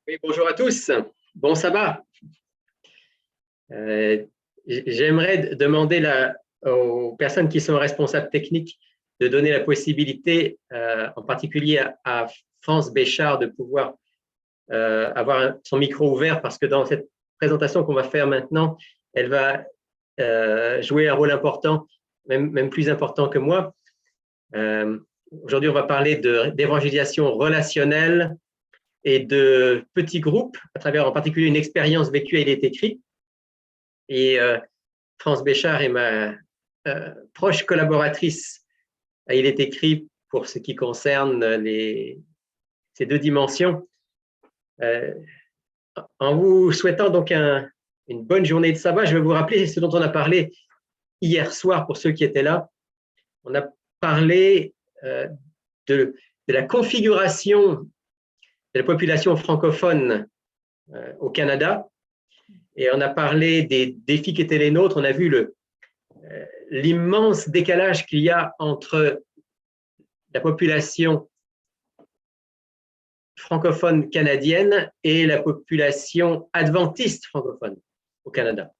Oui, bonjour à tous. Bon sabbat. J'aimerais demander aux personnes qui sont responsables techniques de donner la possibilité, en particulier à France Béchard, de pouvoir avoir son micro ouvert parce que dans cette présentation qu'on va faire maintenant, elle va jouer un rôle important, même plus important que moi. Aujourd'hui, on va parler d'évangélisation relationnelle et de petits groupes, à travers en particulier une expérience vécue à Il est écrit. Et France Béchard est ma proche collaboratrice à Il est écrit pour ce qui concerne ces deux dimensions. En vous souhaitant donc une bonne journée de sabbat, je vais vous rappeler ce dont on a parlé hier soir pour ceux qui étaient là. On a parlé de la configuration de la population francophone au Canada, et on a parlé des défis qui étaient les nôtres. On a vu l'immense décalage qu'il y a entre la population francophone canadienne et la population adventiste francophone au Canada.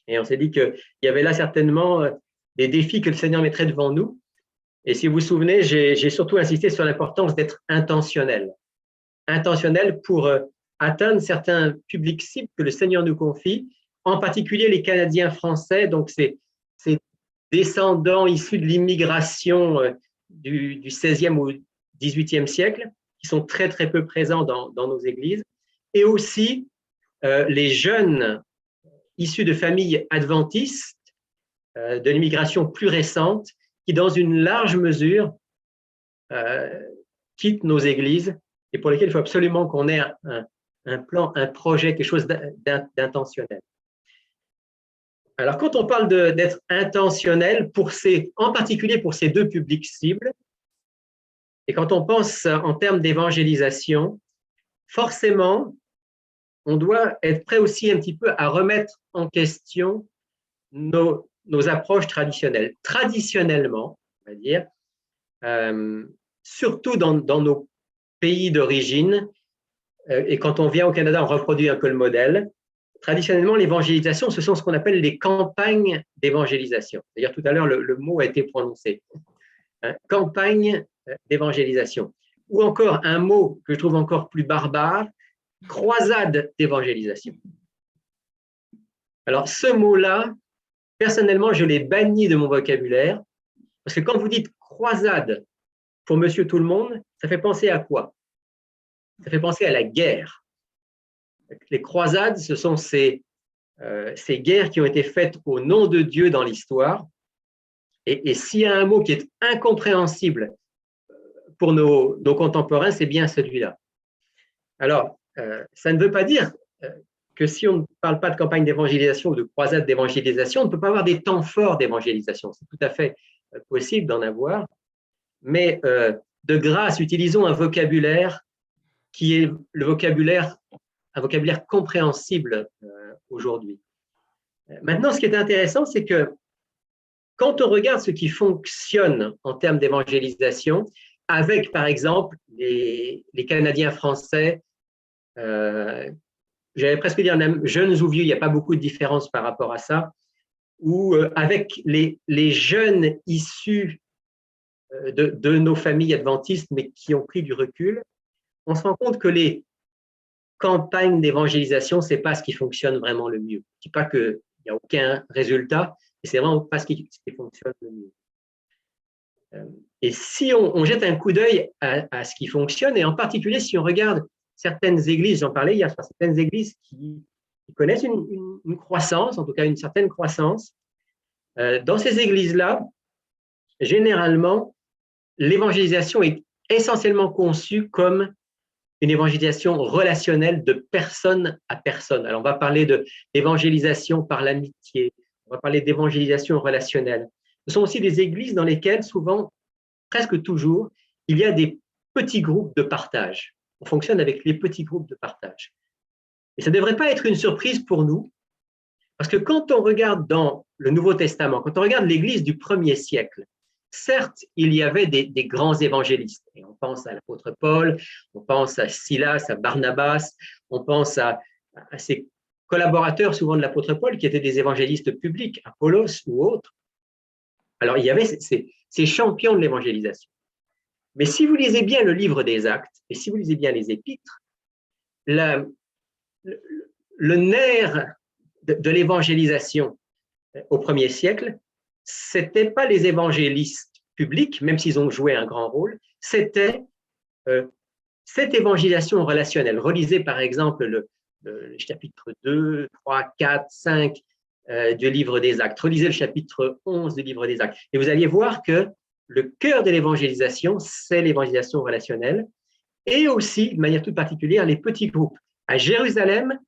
Et on s'est dit qu'il y avait là certainement des défis que le Seigneur mettrait devant nous. Et si vous vous souvenez, j'ai surtout insisté sur l'importance d'être intentionnel. Intentionnel pour atteindre certains publics cibles que le Seigneur nous confie, en particulier les Canadiens français, donc ces descendants issus de l'immigration du 16e ou 18e siècle, qui sont très, très peu présents dans nos églises, et aussi les jeunes issus de familles adventistes, de l'immigration plus récente, qui, dans une large mesure, quittent nos églises et pour lesquels il faut absolument qu'on ait un plan, un projet, quelque chose d'intentionnel. Alors, quand on parle d'être intentionnel, en particulier pour ces deux publics cibles, et quand on pense en termes d'évangélisation, forcément, on doit être prêt aussi un petit peu à remettre en question nos approches traditionnelles. Traditionnellement, on va dire, surtout dans nos pays d'origine, et quand on vient au Canada, on reproduit un peu le modèle. Traditionnellement, l'évangélisation, ce sont ce qu'on appelle les campagnes d'évangélisation. D'ailleurs, tout à l'heure, le mot a été prononcé. Campagne d'évangélisation. Ou encore un mot que je trouve encore plus barbare, croisade d'évangélisation. Alors, ce mot-là, personnellement, je l'ai banni de mon vocabulaire, parce que quand vous dites croisade pour monsieur tout le monde, ça fait penser à quoi? Ça fait penser à la guerre. Les croisades, ce sont ces guerres qui ont été faites au nom de Dieu dans l'histoire. Et s'il y a un mot qui est incompréhensible pour nos contemporains, c'est bien celui-là. Alors, ça ne veut pas dire que si on ne parle pas de campagne d'évangélisation ou de croisade d'évangélisation, on ne peut pas avoir des temps forts d'évangélisation. C'est tout à fait possible d'en avoir. Mais de grâce, utilisons un vocabulaire qui est un vocabulaire compréhensible aujourd'hui. Maintenant, ce qui est intéressant, c'est que quand on regarde ce qui fonctionne en termes d'évangélisation, avec, par exemple, les Canadiens français, j'allais presque dire même jeunes ou vieux, il n'y a pas beaucoup de différence par rapport à ça, ou avec les jeunes issus de nos familles adventistes, mais qui ont pris du recul, on se rend compte que les campagnes d'évangélisation, ce n'est pas ce qui fonctionne vraiment le mieux. Je ne dis pas qu'il n'y a aucun résultat, mais c'est vraiment pas ce qui fonctionne le mieux. Et si on jette un coup d'œil à ce qui fonctionne, et en particulier si on regarde certaines églises, j'en parlais hier, certaines églises qui connaissent une croissance, en tout cas une certaine croissance, dans ces églises-là, généralement, l'évangélisation est essentiellement conçue comme une évangélisation relationnelle de personne à personne. Alors, on va parler d'évangélisation par l'amitié, on va parler d'évangélisation relationnelle. Ce sont aussi des églises dans lesquelles, souvent, presque toujours, il y a des petits groupes de partage. On fonctionne avec les petits groupes de partage. Et ça ne devrait pas être une surprise pour nous, parce que quand on regarde dans le Nouveau Testament, quand on regarde l'Église du 1er siècle, certes, il y avait des grands évangélistes. Et on pense à l'apôtre Paul, on pense à Silas, à Barnabas, on pense à ces collaborateurs souvent de l'apôtre Paul qui étaient des évangélistes publics, Apollos ou autres. Alors, il y avait ces champions de l'évangélisation. Mais si vous lisez bien le livre des Actes, et si vous lisez bien les épîtres, le nerf de l'évangélisation au 1er siècle, ce n'était pas les évangélistes publics, même s'ils ont joué un grand rôle, c'était cette évangélisation relationnelle. Relisez par exemple le chapitre 2, 3, 4, 5 du livre des Actes. Relisez le chapitre 11 du livre des Actes. Et vous alliez voir que le cœur de l'évangélisation, c'est l'évangélisation relationnelle et aussi, de manière toute particulière, les petits groupes. À Jérusalem,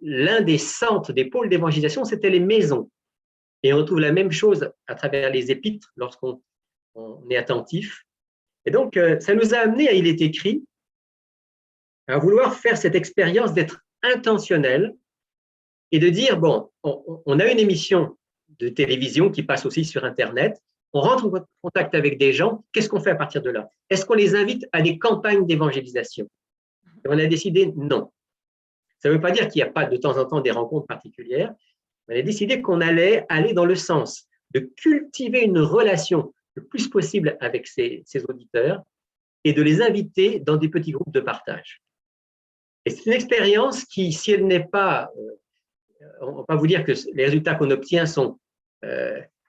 l'un des centres, des pôles d'évangélisation, c'était les maisons. Et on retrouve la même chose à travers les épîtres lorsqu'on est attentif. Et donc, ça nous a amené, il est écrit, à vouloir faire cette expérience d'être intentionnel et de dire, bon, on a une émission de télévision qui passe aussi sur Internet, on rentre en contact avec des gens, qu'est-ce qu'on fait à partir de là? Est-ce qu'on les invite à des campagnes d'évangélisation? Et on a décidé non. Ça ne veut pas dire qu'il n'y a pas de temps en temps des rencontres particulières. On a décidé qu'on allait aller dans le sens de cultiver une relation le plus possible avec ces auditeurs et de les inviter dans des petits groupes de partage. Et c'est une expérience qui, si elle n'est pas, on ne va pas vous dire que les résultats qu'on obtient sont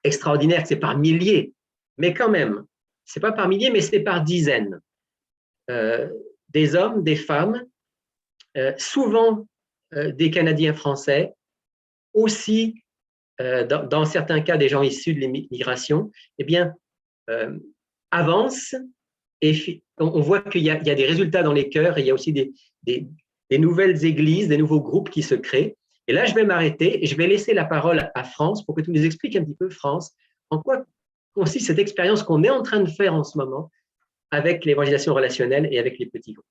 extraordinaires, que c'est par milliers, mais quand même, ce n'est pas par milliers, mais c'est par dizaines. Des hommes, des femmes, souvent des Canadiens français, aussi, dans certains cas, des gens issus de l'immigration, eh bien, avancent et on voit qu'il y a des résultats dans les cœurs et il y a aussi des nouvelles églises, des nouveaux groupes qui se créent. Et là, je vais m'arrêter et je vais laisser la parole à France pour que tu nous expliques un petit peu, France, en quoi consiste cette expérience qu'on est en train de faire en ce moment avec l'évangélisation relationnelle et avec les petits groupes.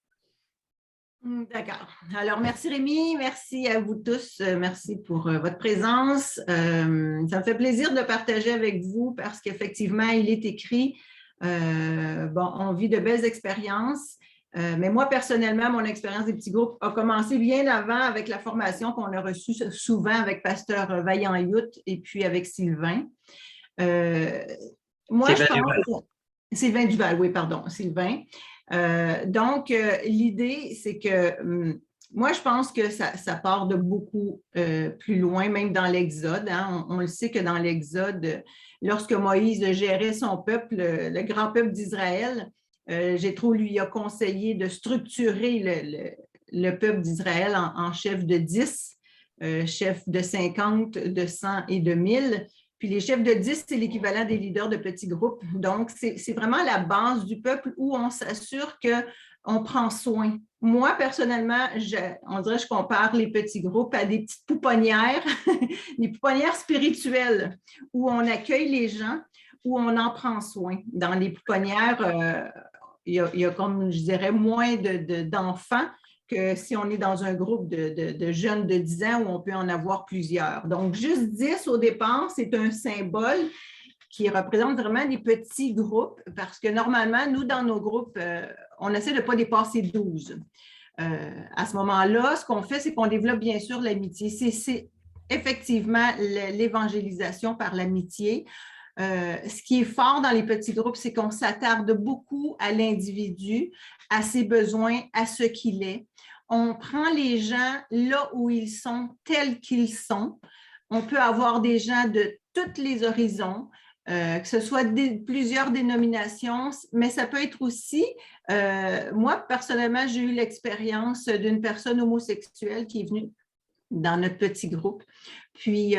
D'accord. Alors, merci Rémi, merci à vous tous, merci pour votre présence. Ça me fait plaisir de partager avec vous parce qu'effectivement, il est écrit, on vit de belles expériences, mais moi, personnellement, mon expérience des petits groupes a commencé bien avant avec la formation qu'on a reçue souvent avec Pasteur Vaillant-Youth et puis avec Sylvain. Moi, je pense… Sylvain Duval, oui, pardon, Sylvain. Donc, l'idée, c'est que moi, je pense que ça part de beaucoup plus loin, même dans l'Exode. Hein. On le sait que dans l'Exode, lorsque Moïse gérait son peuple, le grand peuple d'Israël, Jéthro lui a conseillé de structurer le peuple d'Israël en chefs de 10, chefs de 50, de 100 et de 1000. Puis les chefs de 10, c'est l'équivalent des leaders de petits groupes. Donc, c'est vraiment la base du peuple où on s'assure qu'on prend soin. Moi, personnellement, on dirait que je compare les petits groupes à des petites pouponnières, des pouponnières spirituelles où on accueille les gens, où on en prend soin. Dans les pouponnières, il y a comme, je dirais, moins d'enfants que si on est dans un groupe de jeunes de 10 ans où on peut en avoir plusieurs. Donc, juste 10 au départ, c'est un symbole qui représente vraiment des petits groupes parce que normalement, nous, dans nos groupes, on essaie de ne pas dépasser 12. À ce moment-là, ce qu'on fait, c'est qu'on développe bien sûr l'amitié. C'est effectivement l'évangélisation par l'amitié. Ce qui est fort dans les petits groupes, c'est qu'on s'attarde beaucoup à l'individu, à ses besoins, à ce qu'il est. On prend les gens là où ils sont, tels qu'ils sont. On peut avoir des gens de tous les horizons, que ce soit plusieurs dénominations, mais ça peut être aussi, moi personnellement, j'ai eu l'expérience d'une personne homosexuelle qui est venue dans notre petit groupe. Puis,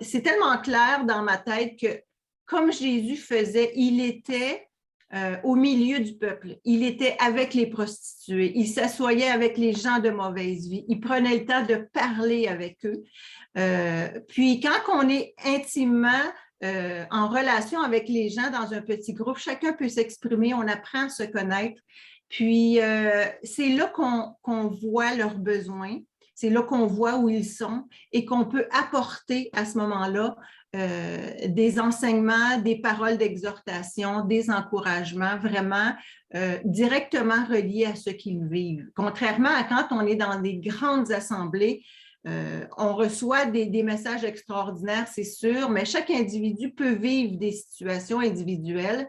c'est tellement clair dans ma tête que, comme Jésus faisait, il était au milieu du peuple. Il était avec les prostituées. Il s'assoyait avec les gens de mauvaise vie. Il prenait le temps de parler avec eux. Puis, quand on est intimement en relation avec les gens dans un petit groupe, chacun peut s'exprimer, on apprend à se connaître. Puis, c'est là qu'on voit leurs besoins. C'est là qu'on voit où ils sont et qu'on peut apporter à ce moment-là des enseignements, des paroles d'exhortation, des encouragements vraiment directement reliés à ce qu'ils vivent. Contrairement à quand on est dans des grandes assemblées, on reçoit des messages extraordinaires, c'est sûr, mais chaque individu peut vivre des situations individuelles.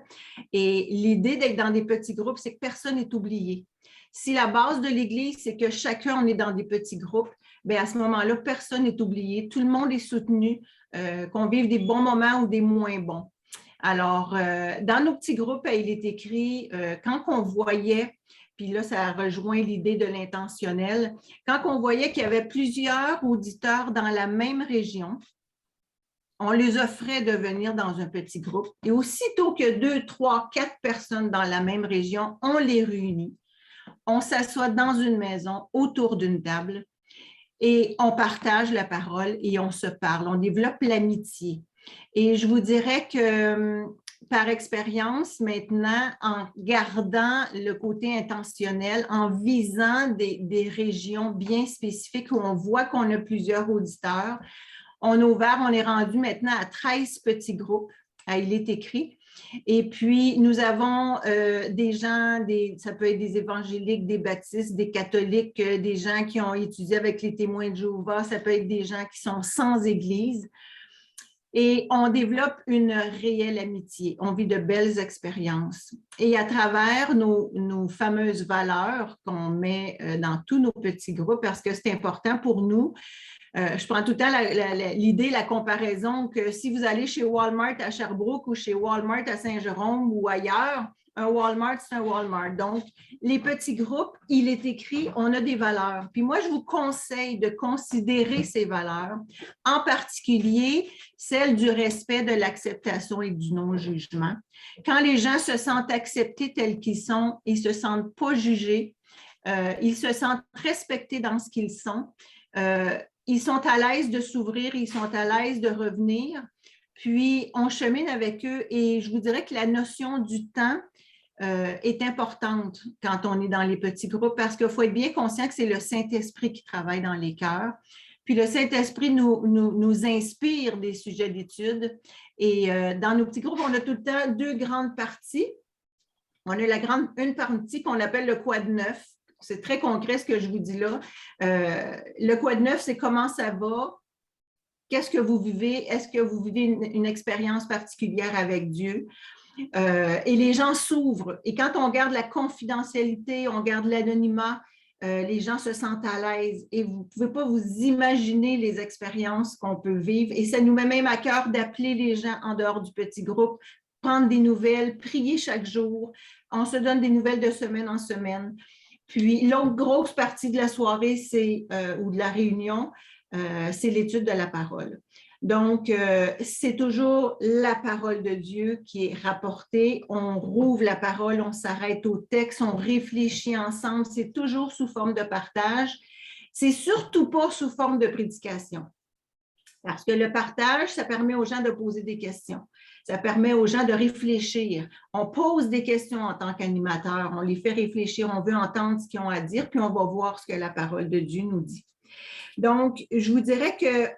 Et l'idée d'être dans des petits groupes, c'est que personne n'est oublié. Si la base de l'Église, c'est que chacun, on est dans des petits groupes, bien à ce moment-là, personne n'est oublié, tout le monde est soutenu, qu'on vive des bons moments ou des moins bons. Alors, dans nos petits groupes, il est écrit, quand on voyait, puis là, ça rejoint l'idée de l'intentionnel, quand on voyait qu'il y avait plusieurs auditeurs dans la même région, on les offrait de venir dans un petit groupe. Et aussitôt que 2, 3, 4 personnes dans la même région, on les réunit. On s'assoit dans une maison autour d'une table et on partage la parole et on se parle. On développe l'amitié. Et je vous dirais que par expérience, maintenant, en gardant le côté intentionnel, en visant des régions bien spécifiques où on voit qu'on a plusieurs auditeurs, on a ouvert, on est rendu maintenant à 13 petits groupes, il est écrit. Et puis, nous avons des gens, ça peut être des évangéliques, des baptistes, des catholiques, des gens qui ont étudié avec les témoins de Jéhovah, ça peut être des gens qui sont sans église. Et on développe une réelle amitié, on vit de belles expériences. Et à travers nos fameuses valeurs qu'on met dans tous nos petits groupes, parce que c'est important pour nous, je prends tout le temps l'idée, la comparaison que si vous allez chez Walmart à Sherbrooke ou chez Walmart à Saint-Jérôme ou ailleurs, un Walmart, c'est un Walmart. Donc, les petits groupes, il est écrit, on a des valeurs. Puis moi, je vous conseille de considérer ces valeurs, en particulier celle du respect, de l'acceptation et du non-jugement. Quand les gens se sentent acceptés tels qu'ils sont, ils ne se sentent pas jugés, ils se sentent respectés dans ce qu'ils sont. Ils sont à l'aise de s'ouvrir, ils sont à l'aise de revenir, puis on chemine avec eux et je vous dirais que la notion du temps est importante quand on est dans les petits groupes parce qu'il faut être bien conscient que c'est le Saint-Esprit qui travaille dans les cœurs. Puis le Saint-Esprit nous inspire des sujets d'étude et dans nos petits groupes, on a tout le temps 2 grandes parties. On a une partie qu'on appelle le quad 9. C'est très concret ce que je vous dis là. Le quad 9, c'est comment ça va, qu'est-ce que vous vivez, est-ce que vous vivez une expérience particulière avec Dieu? Et les gens s'ouvrent. Et quand on garde la confidentialité, on garde l'anonymat, les gens se sentent à l'aise et vous ne pouvez pas vous imaginer les expériences qu'on peut vivre. Et ça nous met même à cœur d'appeler les gens en dehors du petit groupe, prendre des nouvelles, prier chaque jour. On se donne des nouvelles de semaine en semaine. Puis, l'autre grosse partie de la soirée, ou de la réunion, c'est l'étude de la parole. Donc, c'est toujours la parole de Dieu qui est rapportée. On rouvre la parole, on s'arrête au texte, on réfléchit ensemble. C'est toujours sous forme de partage. C'est surtout pas sous forme de prédication. Parce que le partage, ça permet aux gens de poser des questions. Ça permet aux gens de réfléchir. On pose des questions en tant qu'animateur, on les fait réfléchir, on veut entendre ce qu'ils ont à dire, puis on va voir ce que la parole de Dieu nous dit. Donc, je vous dirais que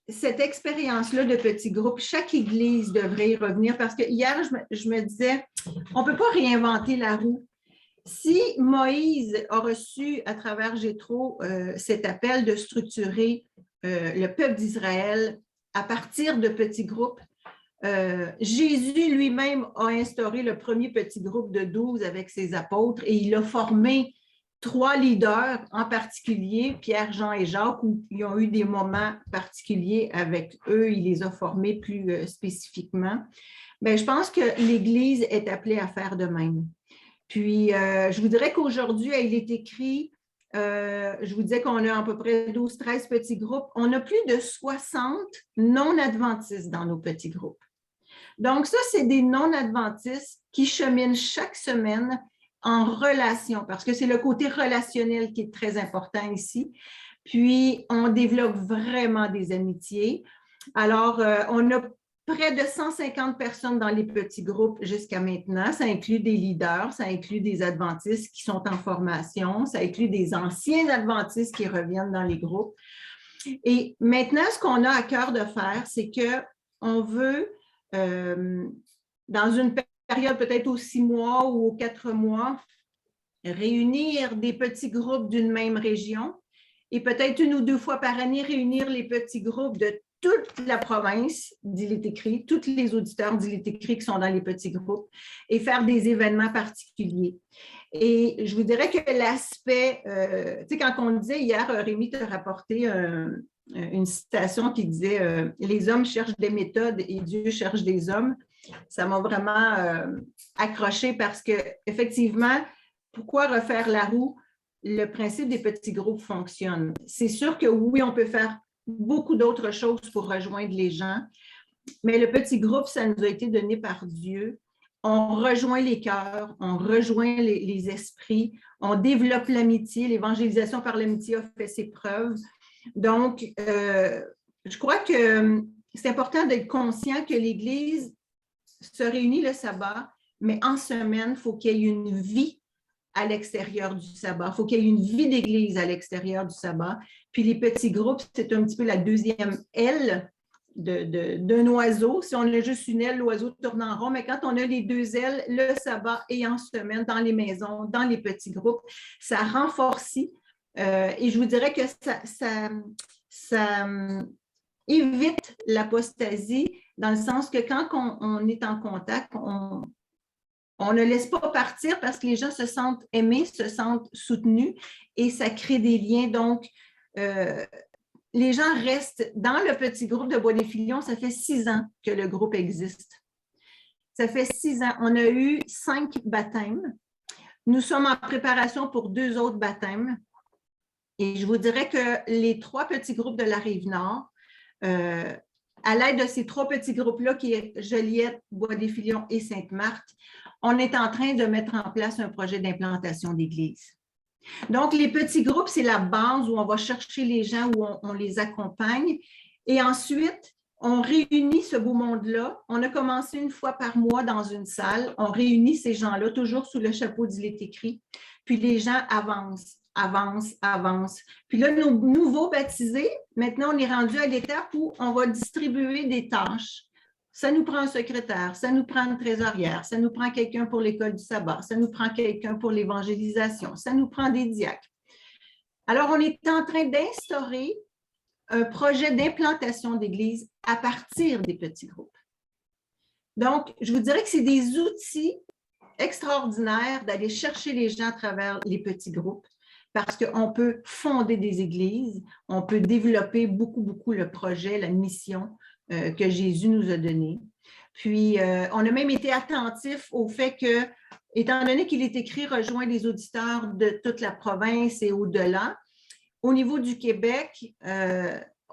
cette expérience-là de petits groupes, chaque Église devrait y revenir parce que hier, je me disais, on ne peut pas réinventer la roue. Si Moïse a reçu à travers Jéthro cet appel de structurer le peuple d'Israël à partir de petits groupes, Jésus lui-même a instauré le premier petit groupe de 12 avec ses apôtres et il a formé 3 leaders en particulier, Pierre, Jean et Jacques, où ils ont eu des moments particuliers avec eux, il les a formés plus spécifiquement. Bien, je pense que l'Église est appelée à faire de même. Puis, je vous dirais qu'aujourd'hui, il est écrit, je vous disais qu'on a à peu près 12-13 petits groupes. On a plus de 60 non-adventistes dans nos petits groupes. Donc, ça, c'est des non-adventistes qui cheminent chaque semaine en relation, parce que c'est le côté relationnel qui est très important ici. Puis, on développe vraiment des amitiés. Alors, on a près de 150 personnes dans les petits groupes jusqu'à maintenant. Ça inclut des leaders, ça inclut des adventistes qui sont en formation, ça inclut des anciens adventistes qui reviennent dans les groupes. Et maintenant, ce qu'on a à cœur de faire, c'est que on veut, dans une période peut-être aux 6 mois ou aux 4 mois, réunir des petits groupes d'une même région et peut-être 1 ou 2 fois par année, réunir les petits groupes de toute la province d'Île est écrit, tous les auditeurs d'Île est écrit qui sont dans les petits groupes, et faire des événements particuliers. Et je vous dirais que l'aspect, tu sais, quand on disait hier, Rémi t'a rapporté une citation qui disait les hommes cherchent des méthodes et Dieu cherche des hommes. Ça m'a vraiment accroché parce que, effectivement, pourquoi refaire la roue? Le principe des petits groupes fonctionne. C'est sûr que oui, on peut faire beaucoup d'autres choses pour rejoindre les gens, mais le petit groupe, ça nous a été donné par Dieu. On rejoint les cœurs, on rejoint les esprits, on développe l'amitié. L'évangélisation par l'amitié a fait ses preuves. Donc, je crois que c'est important d'être conscient que l'Église se réunit le sabbat, mais en semaine, il faut qu'il y ait une vie à l'extérieur du sabbat. Il faut qu'il y ait une vie d'église à l'extérieur du sabbat. Puis les petits groupes, c'est un petit peu la deuxième aile d'un oiseau. Si on a juste une aile, l'oiseau tourne en rond, mais quand on a les 2 ailes, le sabbat et en semaine, dans les maisons, dans les petits groupes, ça renforce. Et je vous dirais que ça évite l'apostasie dans le sens que quand on est en contact, on ne laisse pas partir parce que les gens se sentent aimés, se sentent soutenus et ça crée des liens. Donc, les gens restent dans le petit groupe de Bois des Filions. Ça fait 6 ans que le groupe existe. Ça fait 6 ans. On a eu 5 baptêmes. Nous sommes en préparation pour 2 autres baptêmes. Et je vous dirais que les 3 petits groupes de la Rive-Nord, à l'aide de ces 3 petits groupes-là, qui est Joliette, Bois des Filions et Sainte-Marthe, on est en train de mettre en place un projet d'implantation d'église. Donc, les petits groupes, c'est la base où on va chercher les gens, où on les accompagne. Et ensuite, on réunit ce beau monde-là. On a commencé 1 fois par mois dans une salle. On réunit ces gens-là, toujours sous le chapeau d'Il est écrit. Puis les gens avancent. Puis là, nos nouveaux baptisés, maintenant, on est rendu à l'étape où on va distribuer des tâches. Ça nous prend un secrétaire, ça nous prend une trésorière, ça nous prend quelqu'un pour l'école du sabbat, ça nous prend quelqu'un pour l'évangélisation, ça nous prend des diacres. Alors, on est en train d'instaurer un projet d'implantation d'église à partir des petits groupes. Donc, je vous dirais que c'est des outils extraordinaires d'aller chercher les gens à travers les petits groupes parce qu'on peut fonder des églises, on peut développer beaucoup le projet, la mission que Jésus nous a donné. Puis, on a même été attentif au fait que, étant donné qu'il est écrit « Rejoins les auditeurs de toute la province et au-delà », au niveau du Québec,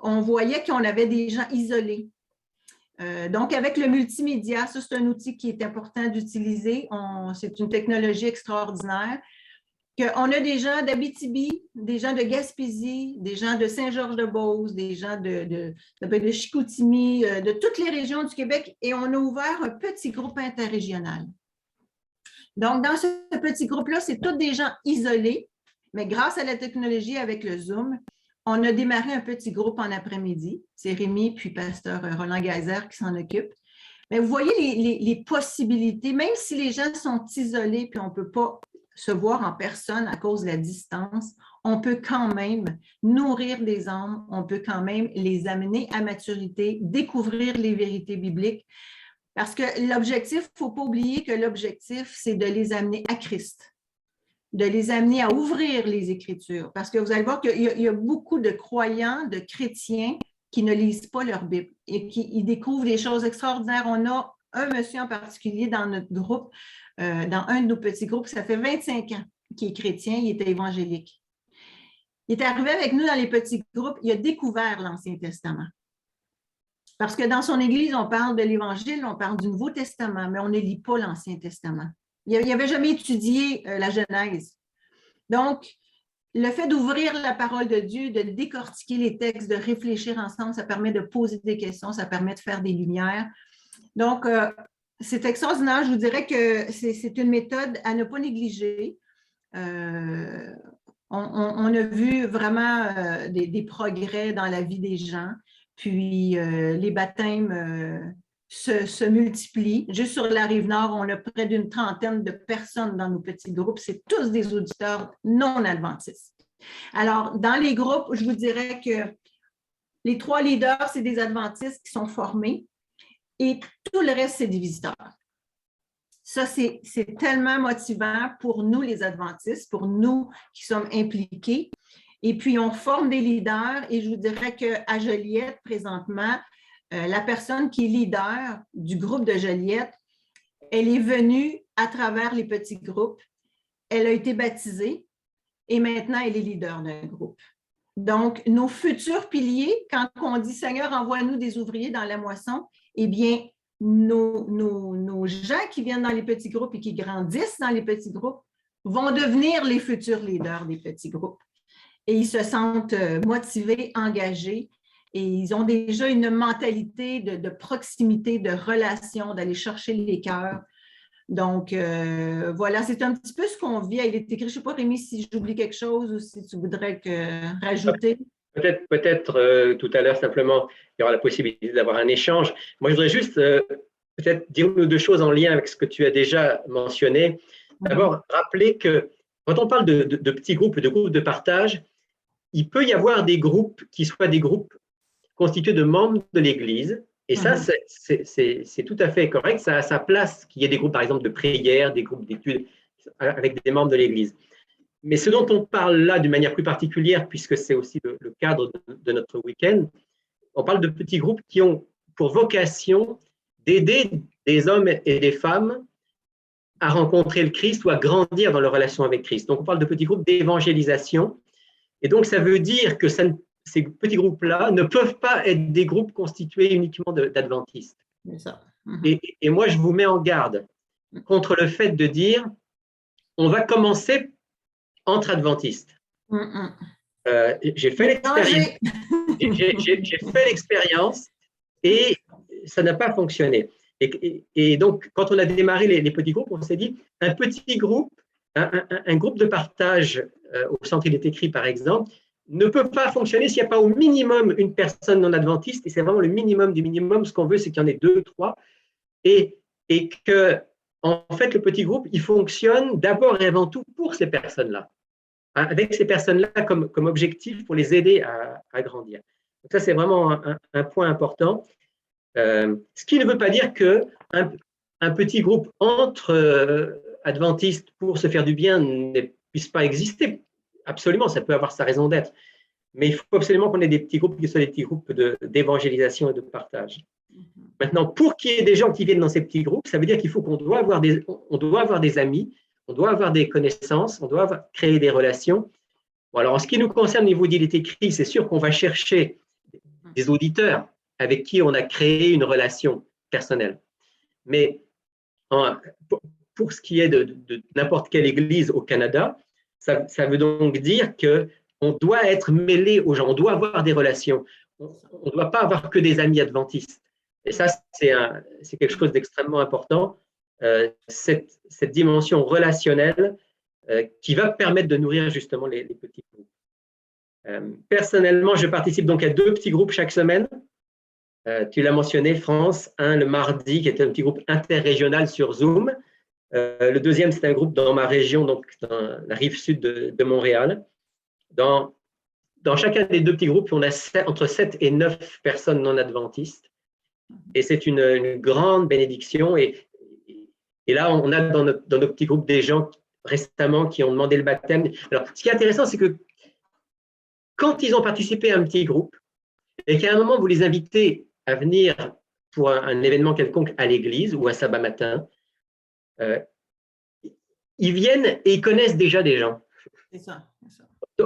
on voyait qu'on avait des gens isolés. Donc, avec le multimédia, ça, c'est un outil qui est important d'utiliser. C'est une technologie extraordinaire. On a des gens d'Abitibi, des gens de Gaspésie, des gens de Saint-Georges-de-Beauce, des gens de Chicoutimi, de toutes les régions du Québec, et on a ouvert un petit groupe interrégional. Donc, dans ce petit groupe-là, c'est tous des gens isolés, mais grâce à la technologie avec le Zoom, on a démarré un petit groupe en après-midi. C'est Rémi puis pasteur Roland Geyser qui s'en occupe. Mais vous voyez les possibilités, même si les gens sont isolés puis on ne peut pas se voir en personne à cause de la distance, on peut quand même nourrir des âmes, on peut quand même les amener à maturité, découvrir les vérités bibliques. Parce que l'objectif, il ne faut pas oublier que l'objectif, c'est de les amener à Christ, de les amener à ouvrir les Écritures. Parce que vous allez voir qu'il y a beaucoup de croyants, de chrétiens qui ne lisent pas leur Bible et qui découvrent des choses extraordinaires. On a un monsieur en particulier dans notre groupe, dans un de nos petits groupes, ça fait 25 ans qu'il est chrétien, il était évangélique. Il est arrivé avec nous dans les petits groupes, il a découvert l'Ancien Testament. Parce que dans son église, on parle de l'Évangile, on parle du Nouveau Testament, mais on ne lit pas l'Ancien Testament. Il n'avait jamais étudié la Genèse. Donc, le fait d'ouvrir la parole de Dieu, de décortiquer les textes, de réfléchir ensemble, ça permet de poser des questions, ça permet de faire des lumières. Donc, c'est extraordinaire. Je vous dirais que c'est une méthode à ne pas négliger. On a vu vraiment des progrès dans la vie des gens. Puis les baptêmes se multiplient. Juste sur la Rive-Nord, on a près d'une trentaine de personnes dans nos petits groupes. C'est tous des auditeurs non adventistes. Alors, dans les groupes, je vous dirais que les 3 leaders, c'est des adventistes qui sont formés et tout le reste, c'est des visiteurs. Ça, c'est tellement motivant pour nous, les adventistes, pour nous qui sommes impliqués. Et puis, on forme des leaders et je vous dirais qu'à Joliette, présentement, la personne qui est leader du groupe de Joliette, elle est venue à travers les petits groupes. Elle a été baptisée et maintenant, elle est leader d'un groupe. Donc, nos futurs piliers, quand on dit « Seigneur, envoie-nous des ouvriers dans la moisson », eh bien, nos gens qui viennent dans les petits groupes et qui grandissent dans les petits groupes vont devenir les futurs leaders des petits groupes. Et ils se sentent motivés, engagés, et ils ont déjà une mentalité de proximité, de relation, d'aller chercher les cœurs. Donc, voilà, c'est un petit peu ce qu'on vit. Il est écrit, je ne sais pas, Rémi, si j'oublie quelque chose ou si tu voudrais rajouter. Peut-être tout à l'heure, simplement, il y aura la possibilité d'avoir un échange. Moi, je voudrais juste peut-être dire une ou deux choses en lien avec ce que tu as déjà mentionné. D'abord, rappeler que quand on parle de petits groupes, de groupes de partage, il peut y avoir des groupes qui soient des groupes constitués de membres de l'Église. Et ça, c'est tout à fait correct. Ça a sa place qu'il y ait des groupes, par exemple, de prière, des groupes d'études avec des membres de l'Église. Mais ce dont on parle là d'une manière plus particulière, puisque c'est aussi le cadre de notre week-end, on parle de petits groupes qui ont pour vocation d'aider des hommes et des femmes à rencontrer le Christ ou à grandir dans leur relation avec Christ. Donc, on parle de petits groupes d'évangélisation. Et donc, ça veut dire que ces petits groupes-là ne peuvent pas être des groupes constitués uniquement d'adventistes. Et moi, je vous mets en garde contre le fait de dire on va commencer entre adventistes. J'ai fait l'expérience et ça n'a pas fonctionné. Et donc, quand on a démarré les petits groupes, on s'est dit un petit groupe, un groupe de partage au centre il est écrit par exemple, ne peut pas fonctionner s'il n'y a pas au minimum une personne non adventiste, et c'est vraiment le minimum du minimum. Ce qu'on veut, c'est qu'il y en ait 2, 3, et que, en fait, le petit groupe, il fonctionne d'abord et avant tout pour ces personnes-là, avec ces personnes-là comme objectif pour les aider à grandir. Donc ça, c'est vraiment un point important. Ce qui ne veut pas dire qu'un petit groupe entre adventistes pour se faire du bien ne puisse pas exister. Absolument, ça peut avoir sa raison d'être. Mais il faut absolument qu'on ait des petits groupes qui soient des petits groupes d'évangélisation et de partage. Maintenant, pour qu'il y ait des gens qui viennent dans ces petits groupes, ça veut dire qu'il faut qu'on doit avoir des amis, on doit avoir des connaissances, on doit créer des relations. Bon, alors, en ce qui nous concerne, au niveau d'Il est écrit, c'est sûr qu'on va chercher des auditeurs avec qui on a créé une relation personnelle. Mais pour ce qui est de n'importe quelle église au Canada, ça veut donc dire qu'on doit être mêlé aux gens, on doit avoir des relations. On ne doit pas avoir que des amis adventistes. Et ça, c'est quelque chose d'extrêmement important, cette dimension relationnelle qui va permettre de nourrir justement les petits groupes. Personnellement, je participe donc à 2 petits groupes chaque semaine. Tu l'as mentionné, France, un le mardi, qui est un petit groupe interrégional sur Zoom. Le deuxième, c'est un groupe dans ma région, donc dans la rive sud de Montréal. Dans chacun des 2 petits groupes, on a entre 7 et 9 personnes non adventistes. Et c'est une grande bénédiction. Et là, on a dans nos petits groupes des gens récemment qui ont demandé le baptême. Alors, ce qui est intéressant, c'est que quand ils ont participé à un petit groupe et qu'à un moment, vous les invitez à venir pour un événement quelconque à l'église ou un sabbat matin, ils viennent et ils connaissent déjà des gens. C'est ça.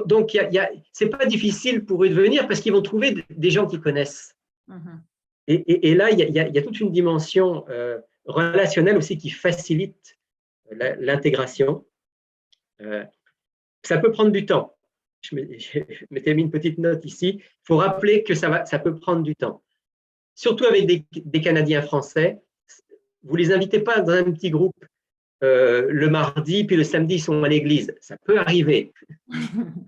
Donc, ce n'est pas difficile pour eux de venir parce qu'ils vont trouver des gens qu'ils connaissent. Et là, il y a toute une dimension relationnelle aussi qui facilite l'intégration. Ça peut prendre du temps. Je m'étais mis une petite note ici. Il faut rappeler que ça peut prendre du temps. Surtout avec des Canadiens français. Vous ne les invitez pas dans un petit groupe le mardi, puis le samedi, ils sont à l'église. Ça peut arriver.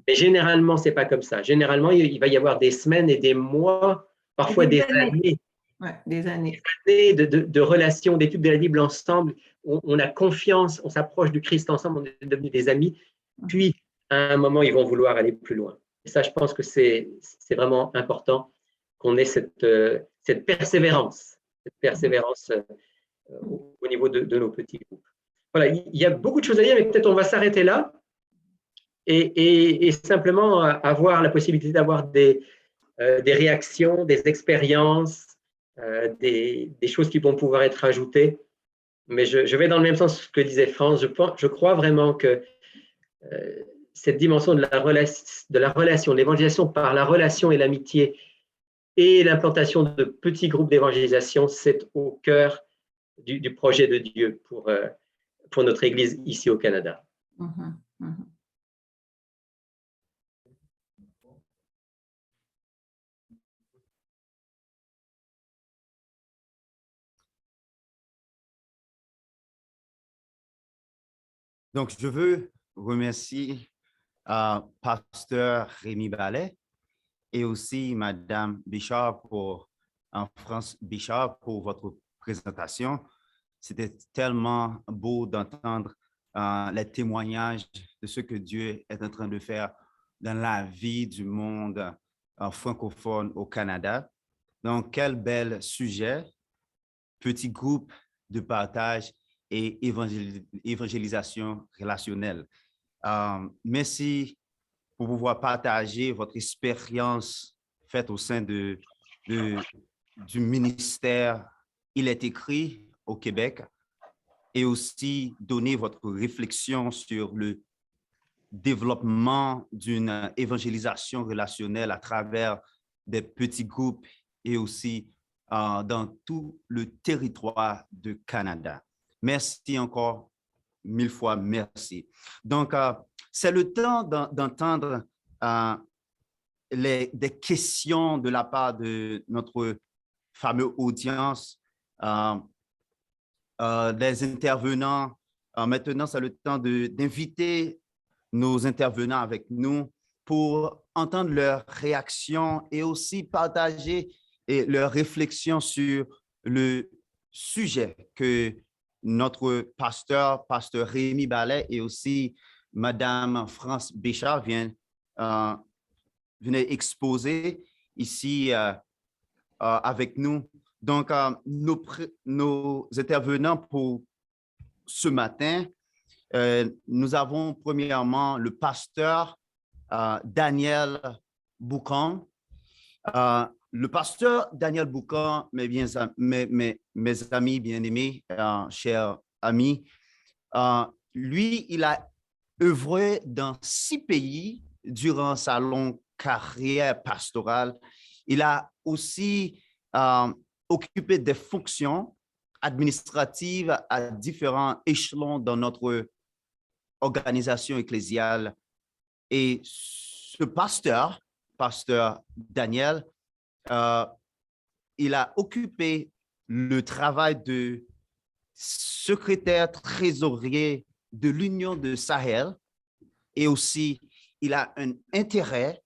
Mais généralement, ce n'est pas comme ça. Généralement, il va y avoir des semaines et des mois parfois des années. Ouais, des années. Des années de relations, d'études de la Bible ensemble. On a confiance, on s'approche du Christ ensemble, on est devenus des amis. Puis, à un moment, ils vont vouloir aller plus loin. Et ça, je pense que c'est vraiment important qu'on ait cette persévérance au niveau de nos petits groupes. Voilà, il y a beaucoup de choses à dire, mais peut-être on va s'arrêter là et simplement avoir la possibilité d'avoir des réactions, des expériences, des choses qui vont pouvoir être ajoutées. Mais je vais dans le même sens que disait France. Je crois vraiment que cette dimension de la relation, de l'évangélisation par la relation et l'amitié et l'implantation de petits groupes d'évangélisation, c'est au cœur du projet de Dieu pour notre Église ici au Canada. Donc, je veux remercier Pasteur Rémi Ballet et aussi Madame Bichard France Bichard pour votre présentation. C'était tellement beau d'entendre les témoignages de ce que Dieu est en train de faire dans la vie du monde francophone au Canada. Donc, quel bel sujet, petit groupe de partage et évangélisation relationnelle. Merci pour pouvoir partager votre expérience faite au sein du ministère Il est écrit au Québec et aussi donner votre réflexion sur le développement d'une évangélisation relationnelle à travers des petits groupes et aussi dans tout le territoire du Canada. Merci encore 1000 fois, merci. Donc, c'est le temps d'entendre des questions de la part de notre fameuse audience, des intervenants. Maintenant, c'est le temps d'inviter nos intervenants avec nous pour entendre leurs réactions et aussi partager leurs réflexions sur le sujet que notre pasteur Rémi Ballet et aussi Madame France Bichard venaient exposer ici avec nous. Donc, nos intervenants pour ce matin, nous avons premièrement le pasteur Daniel Boucan. Le pasteur Daniel Boucan, mes amis bien-aimés, chers amis, lui, il a œuvré dans 6 pays durant sa longue carrière pastorale. Il a aussi occupé des fonctions administratives à différents échelons dans notre organisation ecclésiale. Et ce pasteur Daniel, il a occupé le travail de secrétaire trésorier de l'Union de Sahel et aussi il a un intérêt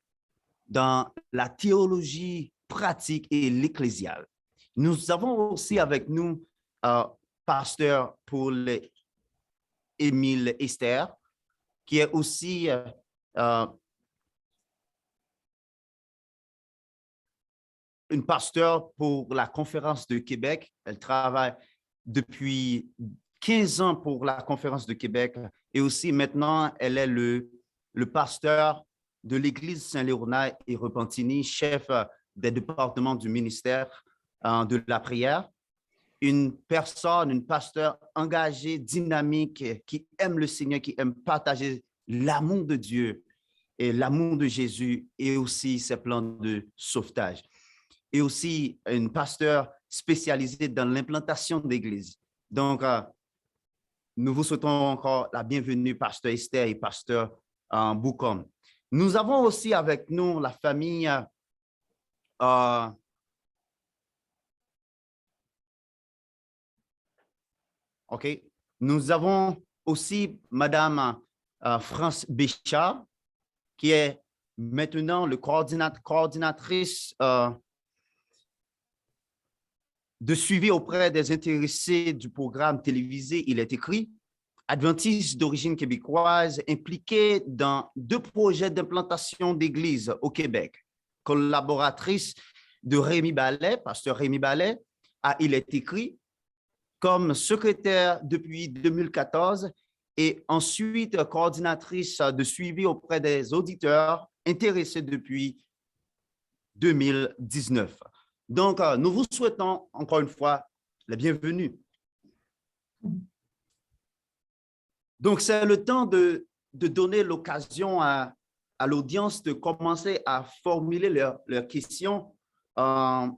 dans la théologie pratique et l'ecclésiale. Nous avons aussi avec nous pasteur Paul Émile Esther, qui est aussi une pasteur pour la Conférence de Québec. Elle travaille depuis 15 ans pour la Conférence de Québec et aussi maintenant, elle est le pasteur de l'Église Saint-Léonard et Repentigny, chef des départements du ministère de la prière. Une pasteur engagée, dynamique, qui aime le Seigneur, qui aime partager l'amour de Dieu et l'amour de Jésus et aussi ses plans de sauvetage. Et aussi une pasteur spécialisée dans l'implantation d'églises. Donc, nous vous souhaitons encore la bienvenue, pasteur Esther et pasteur Boucan. Nous avons aussi avec nous la famille OK. Nous avons aussi Madame France Bichard, qui est maintenant le coordinatrice de suivi auprès des intéressés du programme télévisé Il est écrit, adventiste d'origine québécoise, impliquée dans 2 projets d'implantation d'églises au Québec, collaboratrice de Rémi Ballet, pasteur Rémi Ballet, à Il est écrit, comme secrétaire depuis 2014 et ensuite coordinatrice de suivi auprès des auditeurs intéressés depuis 2019. Donc, nous vous souhaitons encore une fois la bienvenue. Donc, c'est le temps de donner l'occasion à l'audience de commencer à formuler leurs questions à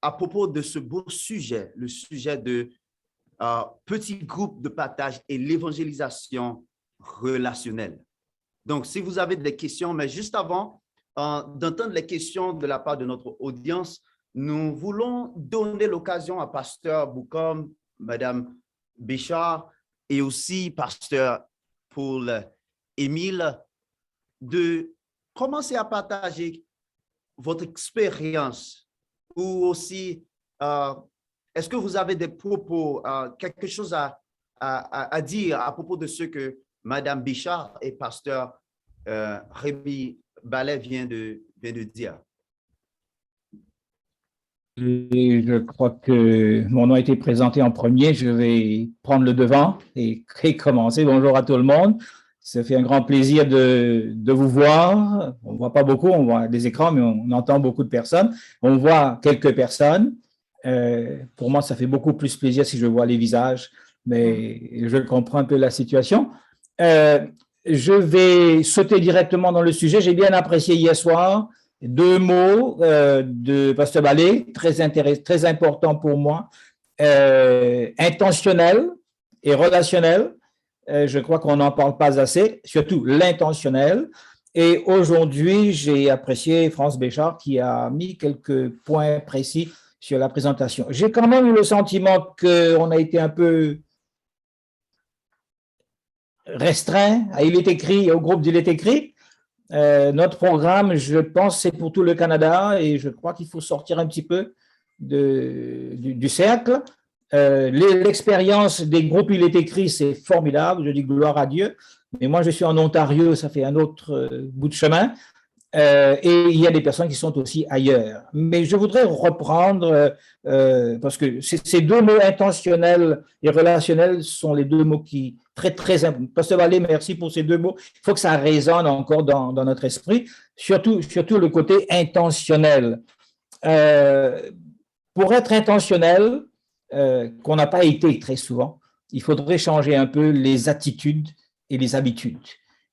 propos de ce beau sujet, le sujet de petits groupes de partage et l'évangélisation relationnelle. Donc, si vous avez des questions, mais juste avant d'entendre les questions de la part de notre audience, nous voulons donner l'occasion à Pasteur Boucom, Madame Béchard et aussi Pasteur Paul Émile de commencer à partager votre expérience ou aussi est-ce que vous avez des propos, quelque chose à dire à propos de ce que Madame Béchard et Pasteur Rémi Ballet vient de dire? Et je crois que mon nom a été présenté en premier. Je vais prendre le devant et commencer. Bonjour à tout le monde. Ça fait un grand plaisir de vous voir. On ne voit pas beaucoup, on voit des écrans, mais on entend beaucoup de personnes. On voit quelques personnes. Pour moi, ça fait beaucoup plus plaisir si je vois les visages, mais je comprends un peu la situation. Je vais sauter directement dans le sujet. J'ai bien apprécié hier soir 2 mots de Pasteur Ballet, très important pour moi, intentionnel et relationnel. Je crois qu'on n'en parle pas assez, surtout l'intentionnel. Et aujourd'hui, j'ai apprécié France Béchard qui a mis quelques points précis sur la présentation. J'ai quand même eu le sentiment qu'on a été un peu restreint à Il est écrit, au groupe d'Il est écrit. Notre programme, je pense, c'est pour tout le Canada et je crois qu'il faut sortir un petit peu du cercle. L'expérience des groupes Il est écrit, c'est formidable, je dis gloire à Dieu. Mais moi, je suis en Ontario, ça fait un autre bout de chemin. Et il y a des personnes qui sont aussi ailleurs. Mais je voudrais reprendre, parce que ces 2 mots intentionnels et relationnels sont les 2 mots qui, très Pasteur Ballet, merci pour ces 2 mots. Il faut que ça résonne encore dans notre esprit, surtout le côté intentionnel. Pour être intentionnel, qu'on n'a pas été très souvent, il faudrait changer un peu les attitudes et les habitudes.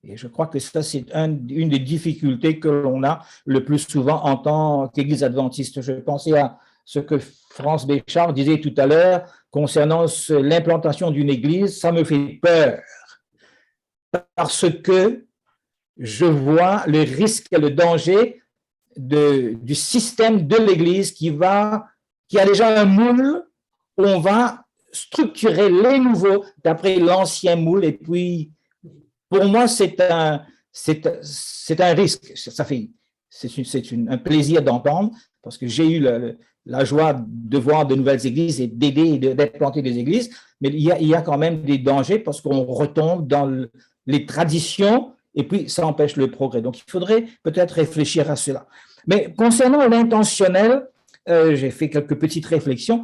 Et je crois que ça, c'est une des difficultés que l'on a le plus souvent en tant qu'Église adventiste. Je pensais à ce que France Béchard disait tout à l'heure concernant l'implantation d'une église. Ça me fait peur parce que je vois le risque et le danger du système de l'église qui a déjà un moule où on va structurer les nouveaux d'après l'ancien moule et puis pour moi, c'est un risque. C'est un plaisir d'entendre parce que j'ai eu la joie de voir de nouvelles églises et d'aider et d'implanter des églises, mais il y a quand même des dangers parce qu'on retombe dans les traditions et puis ça empêche le progrès. Donc, il faudrait peut-être réfléchir à cela. Mais concernant l'intentionnel, j'ai fait quelques petites réflexions.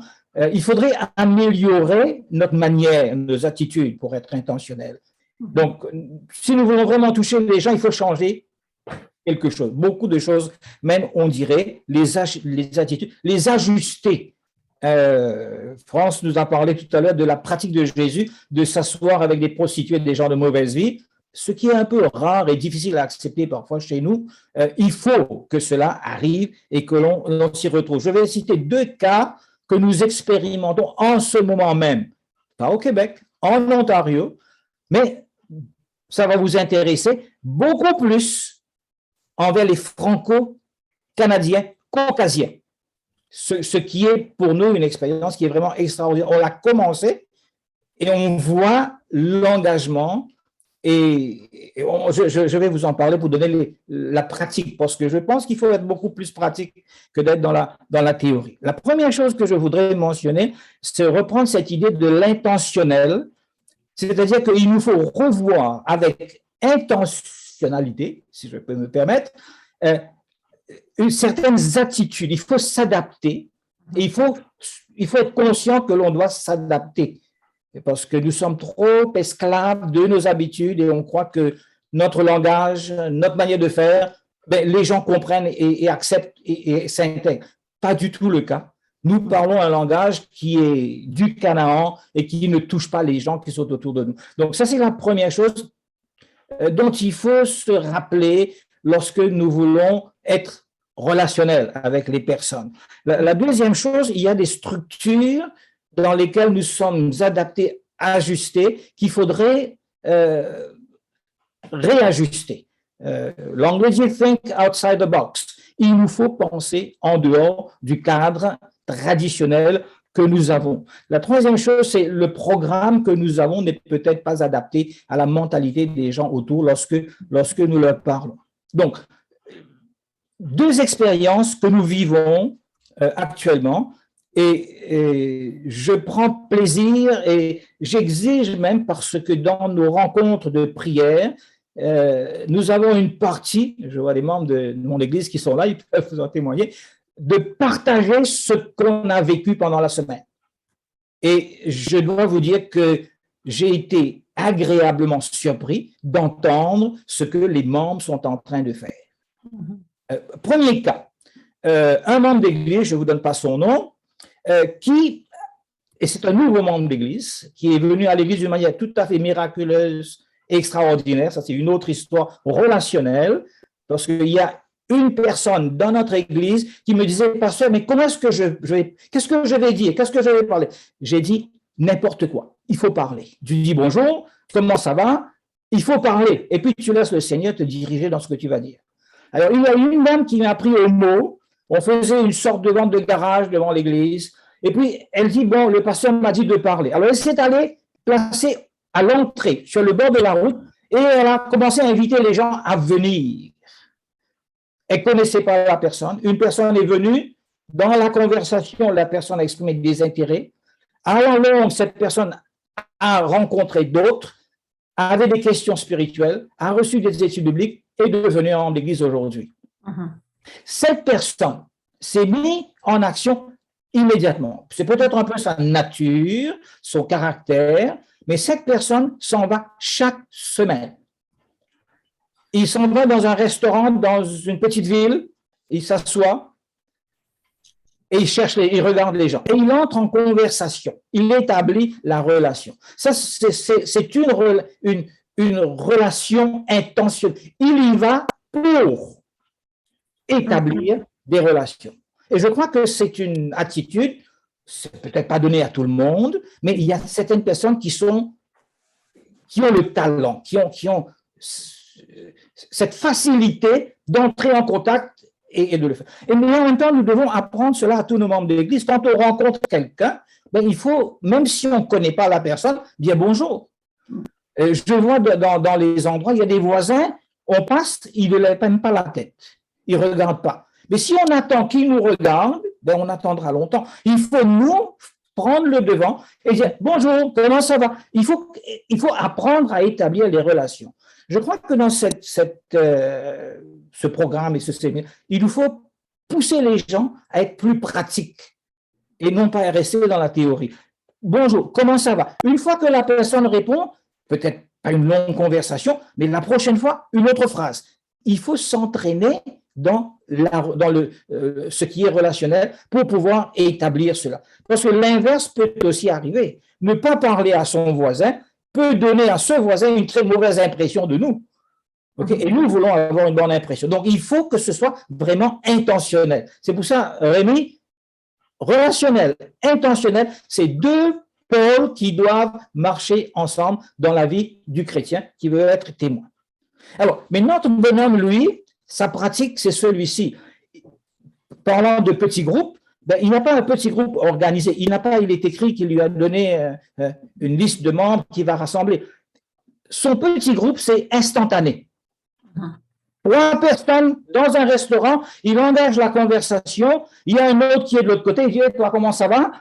Il faudrait améliorer notre manière, nos attitudes pour être intentionnel. Donc, si nous voulons vraiment toucher les gens, il faut changer quelque chose, beaucoup de choses, même on dirait, les attitudes, les ajuster. France nous a parlé tout à l'heure de la pratique de Jésus, de s'asseoir avec des prostituées, des gens de mauvaise vie, ce qui est un peu rare et difficile à accepter parfois chez nous. Il faut que cela arrive et que l'on s'y retrouve. Je vais citer 2 cas que nous expérimentons en ce moment même, pas au Québec, en Ontario, mais ça va vous intéresser beaucoup plus envers les franco-canadiens, caucasiens. Ce qui est pour nous une expérience qui est vraiment extraordinaire. On l'a commencé et on voit l'engagement je vais vous en parler pour donner la pratique, parce que je pense qu'il faut être beaucoup plus pratique que d'être dans la théorie. La première chose que je voudrais mentionner, c'est reprendre cette idée de l'intentionnel, c'est-à-dire qu'il nous faut revoir avec intentionnalité, si je peux me permettre, certaines attitudes. Il faut s'adapter et il faut être conscient que l'on doit s'adapter. Parce que nous sommes trop esclaves de nos habitudes et on croit que notre langage, notre manière de faire, les gens comprennent et acceptent et s'intègrent. Pas du tout le cas. Nous parlons un langage qui est du Canaan et qui ne touche pas les gens qui sont autour de nous. Donc ça, c'est la première chose dont il faut se rappeler lorsque nous voulons être relationnels avec les personnes. La deuxième chose, il y a des structures dans lesquelles nous sommes adaptés, ajustés, qu'il faudrait réajuster. L'anglais dit « think outside the box ». Il nous faut penser en dehors du cadre traditionnel que nous avons. La troisième chose, c'est le programme que nous avons n'est peut-être pas adapté à la mentalité des gens autour lorsque nous leur parlons. Donc, deux expériences que nous vivons actuellement. Et je prends plaisir et j'exige même, parce que dans nos rencontres de prière, nous avons une partie, je vois les membres de mon église qui sont là, ils peuvent vous en témoigner, de partager ce qu'on a vécu pendant la semaine. Et je dois vous dire que j'ai été agréablement surpris d'entendre ce que les membres sont en train de faire. Premier cas, un membre d'église, je ne vous donne pas son nom, et c'est un nouveau membre d'église, qui est venu à l'église d'une manière tout à fait miraculeuse, extraordinaire. Ça, c'est une autre histoire relationnelle, parce qu'il y a une personne dans notre église qui me disait, pasteur, mais comment est-ce que qu'est-ce que je vais dire, qu'est-ce que je vais parler? J'ai dit, n'importe quoi, il faut parler. Tu dis bonjour, comment ça va? Il faut parler, et puis tu laisses le Seigneur te diriger dans ce que tu vas dire. Alors, il y a une dame qui m'a pris au mot. On faisait une sorte de vente de garage devant l'église. Et puis, elle dit, bon, le pasteur m'a dit de parler. Alors, elle s'est allée placer à l'entrée, sur le bord de la route, et elle a commencé à inviter les gens à venir. Elle ne connaissait pas la personne. Une personne est venue. Dans la conversation, la personne a exprimé des intérêts. À la longue, cette personne a rencontré d'autres, avait des questions spirituelles, a reçu des études bibliques et est devenue en église aujourd'hui. Cette personne s'est mise en action immédiatement. C'est peut-être un peu sa nature, son caractère, mais cette personne s'en va chaque semaine. Il s'en va dans un restaurant, dans une petite ville, il s'assoit et il regarde les gens. Et il entre en conversation, il établit la relation. Ça, c'est une relation intentionnelle. Il y va pour établir des relations. Et je crois que c'est une attitude, c'est peut-être pas donné à tout le monde, mais il y a certaines personnes qui ont le talent, qui ont cette facilité d'entrer en contact et de le faire. Et mais en même temps, nous devons apprendre cela à tous nos membres de l'Église. Quand on rencontre quelqu'un, il faut, même si on ne connaît pas la personne, dire bonjour. Je vois dans les endroits, il y a des voisins, on passe, ils ne lèvent même pas la tête. Ils ne regardent pas. Mais si on attend qu'ils nous regardent, on attendra longtemps. Il faut nous prendre le devant et dire bonjour, comment ça va? Il faut apprendre à établir les relations. Je crois que dans ce programme et ce séminaire, il nous faut pousser les gens à être plus pratiques et non pas à rester dans la théorie. Bonjour, comment ça va? Une fois que la personne répond, peut-être pas une longue conversation, mais la prochaine fois, une autre phrase. Il faut s'entraîner dans ce qui est relationnel pour pouvoir établir cela. Parce que l'inverse peut aussi arriver. Ne pas parler à son voisin peut donner à ce voisin une très mauvaise impression de nous. Okay? Et nous voulons avoir une bonne impression. Donc, il faut que ce soit vraiment intentionnel. C'est pour ça, Rémi, relationnel, intentionnel, c'est deux pôles qui doivent marcher ensemble dans la vie du chrétien qui veut être témoin. Alors, mais notre bonhomme, lui, sa pratique, c'est celui-ci. Parlant de petits groupes, il n'a pas un petit groupe organisé. Il est écrit qu'il lui a donné une liste de membres qu'il va rassembler. son petit groupe, c'est instantané. 3 personnes dans un restaurant, il engage la conversation, il y a un autre qui est de l'autre côté, il dit « Toi, comment ça va ?»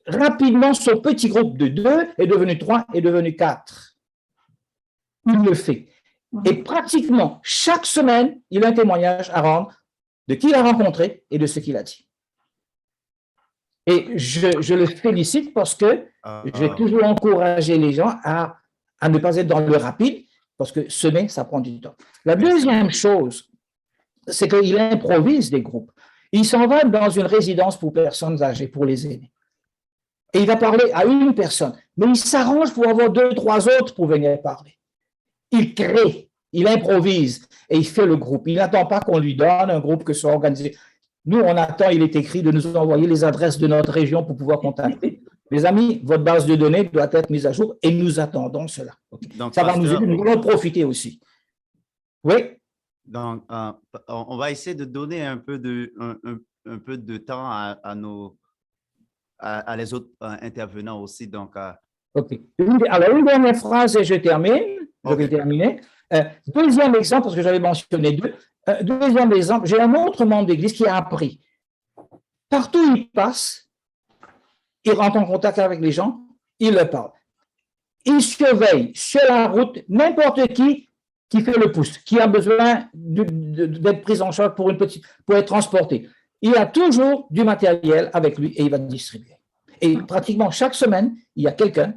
Rapidement, son petit groupe de 2 est devenu 3, est devenu 4. Il le fait. Et pratiquement, chaque semaine, il a un témoignage à rendre de qui il a rencontré et de ce qu'il a dit. Et je le félicite parce que j'ai toujours encouragé les gens à ne pas être dans le rapide, parce que semer, ça prend du temps. La deuxième chose, c'est qu'il improvise des groupes. Il s'en va dans une résidence pour personnes âgées, pour les aînés. Et il va parler à une personne, mais il s'arrange pour avoir 2, 3 autres pour venir parler. Il crée, il improvise et il fait le groupe. Il n'attend pas qu'on lui donne un groupe que soit organisé. Nous, on attend, il est écrit, de nous envoyer les adresses de notre région pour pouvoir contacter. Les amis, votre base de données doit être mise à jour et nous attendons cela. Okay. Donc, ça va nous aider, nous allons profiter aussi. Oui? Donc, on va essayer de donner un peu de temps à les autres intervenants aussi. Donc, OK. Alors, une dernière phrase et je termine. Je vais terminer. Deuxième exemple, parce que j'avais mentionné 2. Deuxième exemple, j'ai un autre membre d'église qui a appris. Partout où il passe, il rentre en contact avec les gens, il leur parle. Il surveille sur la route n'importe qui fait le pouce, qui a besoin d'être pris en charge pour être transporté. Il a toujours du matériel avec lui et il va distribuer. Et pratiquement chaque semaine, il y a quelqu'un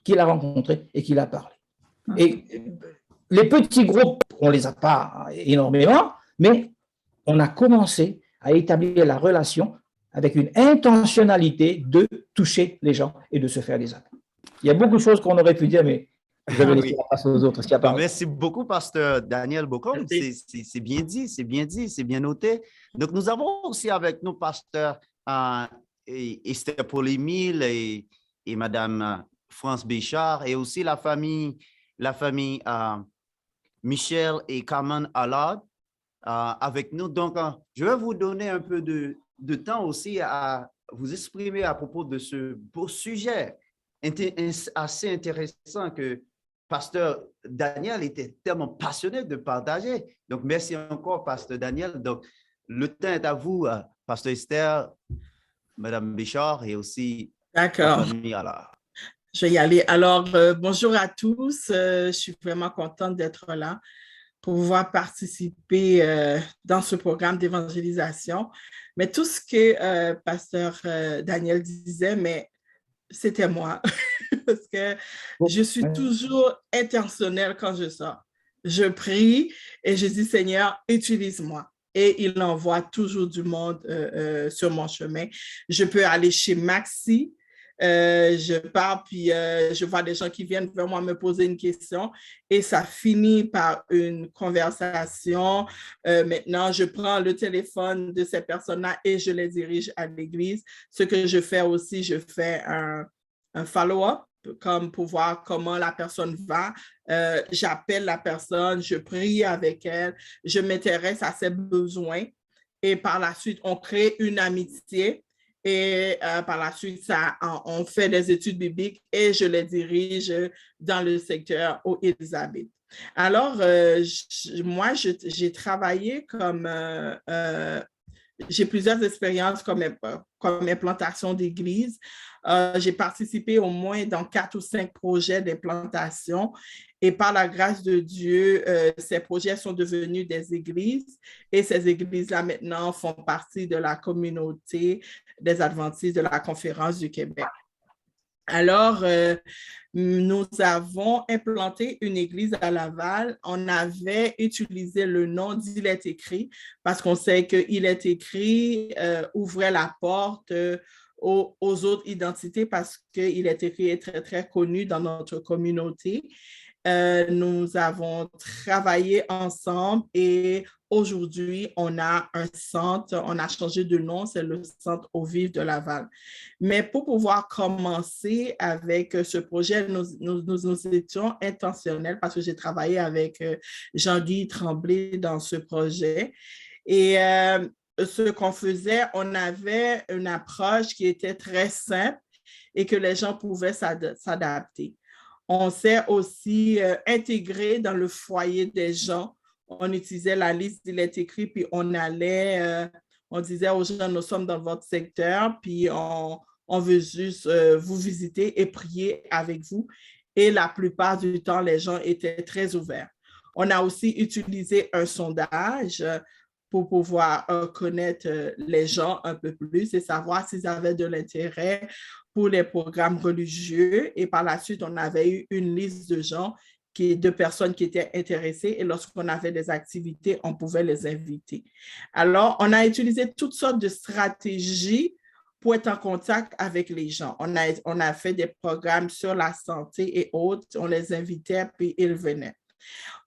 qui l'a rencontré et qui l'a parlé. Et les petits groupes, on ne les a pas énormément, mais on a commencé à établir la relation avec une intentionnalité de toucher les gens et de se faire des amis. Il y a beaucoup de choses qu'on aurait pu dire, mais je vais laisser la place aux autres. Merci beaucoup, Pasteur Daniel Bocom. C'est bien dit, c'est bien dit, c'est bien noté. Donc, nous avons aussi avec nous Pasteur Esther Paul-Émile et Madame France Béchard et aussi la famille Michel et Carmen Allard avec nous. Donc, je vais vous donner un peu de temps aussi à vous exprimer à propos de ce beau sujet assez intéressant que Pasteur Daniel était tellement passionné de partager. Donc, merci encore, Pasteur Daniel. Donc, le temps est à vous, Pasteur Esther, Madame Béchard et aussi la famille Allard. Je vais y aller. Alors, bonjour à tous. Je suis vraiment contente d'être là pour pouvoir participer dans ce programme d'évangélisation. Mais tout ce que Pasteur Daniel disait, mais c'était moi. Parce que je suis toujours intentionnelle quand je sors. Je prie et je dis, Seigneur, utilise-moi. Et il envoie toujours du monde sur mon chemin. Je peux aller chez Maxi. Je pars, puis je vois des gens qui viennent vers moi me poser une question et ça finit par une conversation. Maintenant, je prends le téléphone de ces personnes-là et je les dirige à l'église. Ce que je fais aussi, je fais un follow-up comme pour voir comment la personne va. J'appelle la personne, je prie avec elle, je m'intéresse à ses besoins et par la suite, on crée une amitié. Et par la suite, on fait des études bibliques et je les dirige dans le secteur où ils habitent. Alors, moi, j'ai travaillé j'ai plusieurs expériences comme implantation d'église. J'ai participé au moins dans 4 ou 5 projets d'implantation et par la grâce de Dieu, ces projets sont devenus des églises et ces églises-là maintenant font partie de la communauté des Adventistes de la Conférence du Québec. Alors, nous avons implanté une église à Laval. On avait utilisé le nom d'Il est écrit parce qu'on sait que Il est écrit ouvrait la porte aux autres identités parce qu'il est écrit est très, très connu dans notre communauté. Nous avons travaillé ensemble et aujourd'hui, on a un centre, on a changé de nom, c'est le Centre Eau Vive de Laval. Mais pour pouvoir commencer avec ce projet, nous étions intentionnels parce que j'ai travaillé avec Jean-Guy Tremblay dans ce projet. Et ce qu'on faisait, on avait une approche qui était très simple et que les gens pouvaient s'adapter. On s'est aussi intégré dans le foyer des gens. On utilisait la liste Il est écrit, puis on allait, on disait aux gens, nous sommes dans votre secteur, puis on veut juste vous visiter et prier avec vous. Et la plupart du temps, les gens étaient très ouverts. On a aussi utilisé un sondage pour pouvoir connaître les gens un peu plus et savoir s'ils avaient de l'intérêt pour les programmes religieux. Et par la suite, on avait eu une liste de gens, de personnes qui étaient intéressées et lorsqu'on avait des activités, on pouvait les inviter. Alors, on a utilisé toutes sortes de stratégies pour être en contact avec les gens. On a fait des programmes sur la santé et autres. On les invitait, puis ils venaient.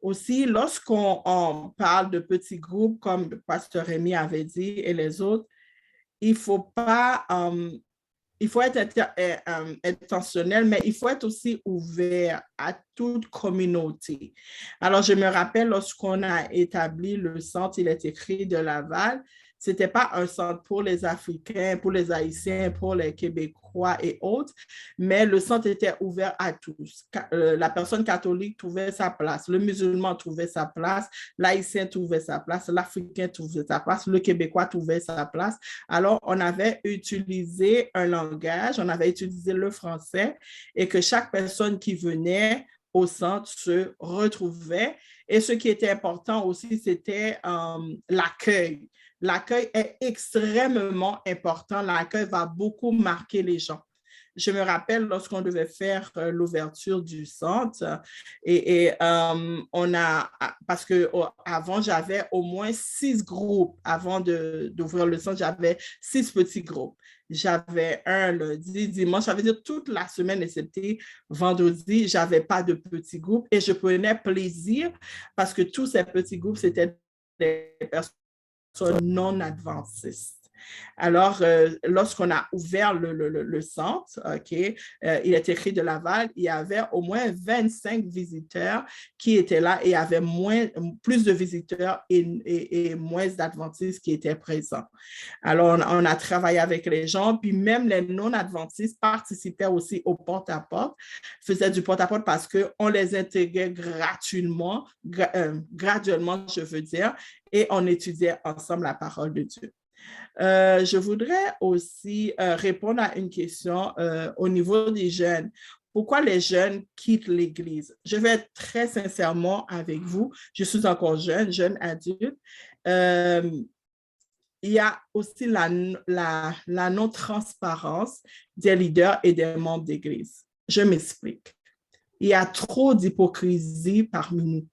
Aussi, lorsqu'on parle de petits groupes, comme le pasteur Rémi avait dit et les autres, il faut être intentionnel, mais il faut être aussi ouvert à toute communauté. Alors, je me rappelle lorsqu'on a établi le centre Il est écrit de Laval, ce n'était pas un centre pour les Africains, pour les Haïtiens, pour les Québécois et autres, mais le centre était ouvert à tous. La personne catholique trouvait sa place, le musulman trouvait sa place, l'Haïtien trouvait sa place, l'Africain trouvait sa place, le Québécois trouvait sa place. Alors, on avait utilisé un langage, on avait utilisé le français et que chaque personne qui venait au centre se retrouvait. Et ce qui était important aussi, c'était l'accueil. L'accueil est extrêmement important. L'accueil va beaucoup marquer les gens. Je me rappelle lorsqu'on devait faire l'ouverture du centre parce qu'avant, j'avais au moins 6 groupes. Avant d'ouvrir le centre, j'avais 6 petits groupes. J'avais un lundi, dimanche, ça veut dire toute la semaine, excepté vendredi, je n'avais pas de petits groupes et je prenais plaisir parce que tous ces petits groupes, c'était des personnes non adventistes. Alors, lorsqu'on a ouvert le centre, Il est écrit de Laval, il y avait au moins 25 visiteurs qui étaient là et il y avait plus de visiteurs et moins d'adventistes qui étaient présents. Alors, on a travaillé avec les gens, puis même les non-adventistes participaient aussi au porte-à-porte, faisaient du porte-à-porte parce qu'on les intégrait graduellement, je veux dire, et on étudiait ensemble la parole de Dieu. Je voudrais aussi répondre à une question au niveau des jeunes. Pourquoi les jeunes quittent l'Église? Je vais être très sincèrement avec vous. Je suis encore jeune adulte. Il y a aussi la non-transparence des leaders et des membres d'Église. Je m'explique. Il y a trop d'hypocrisie parmi nous.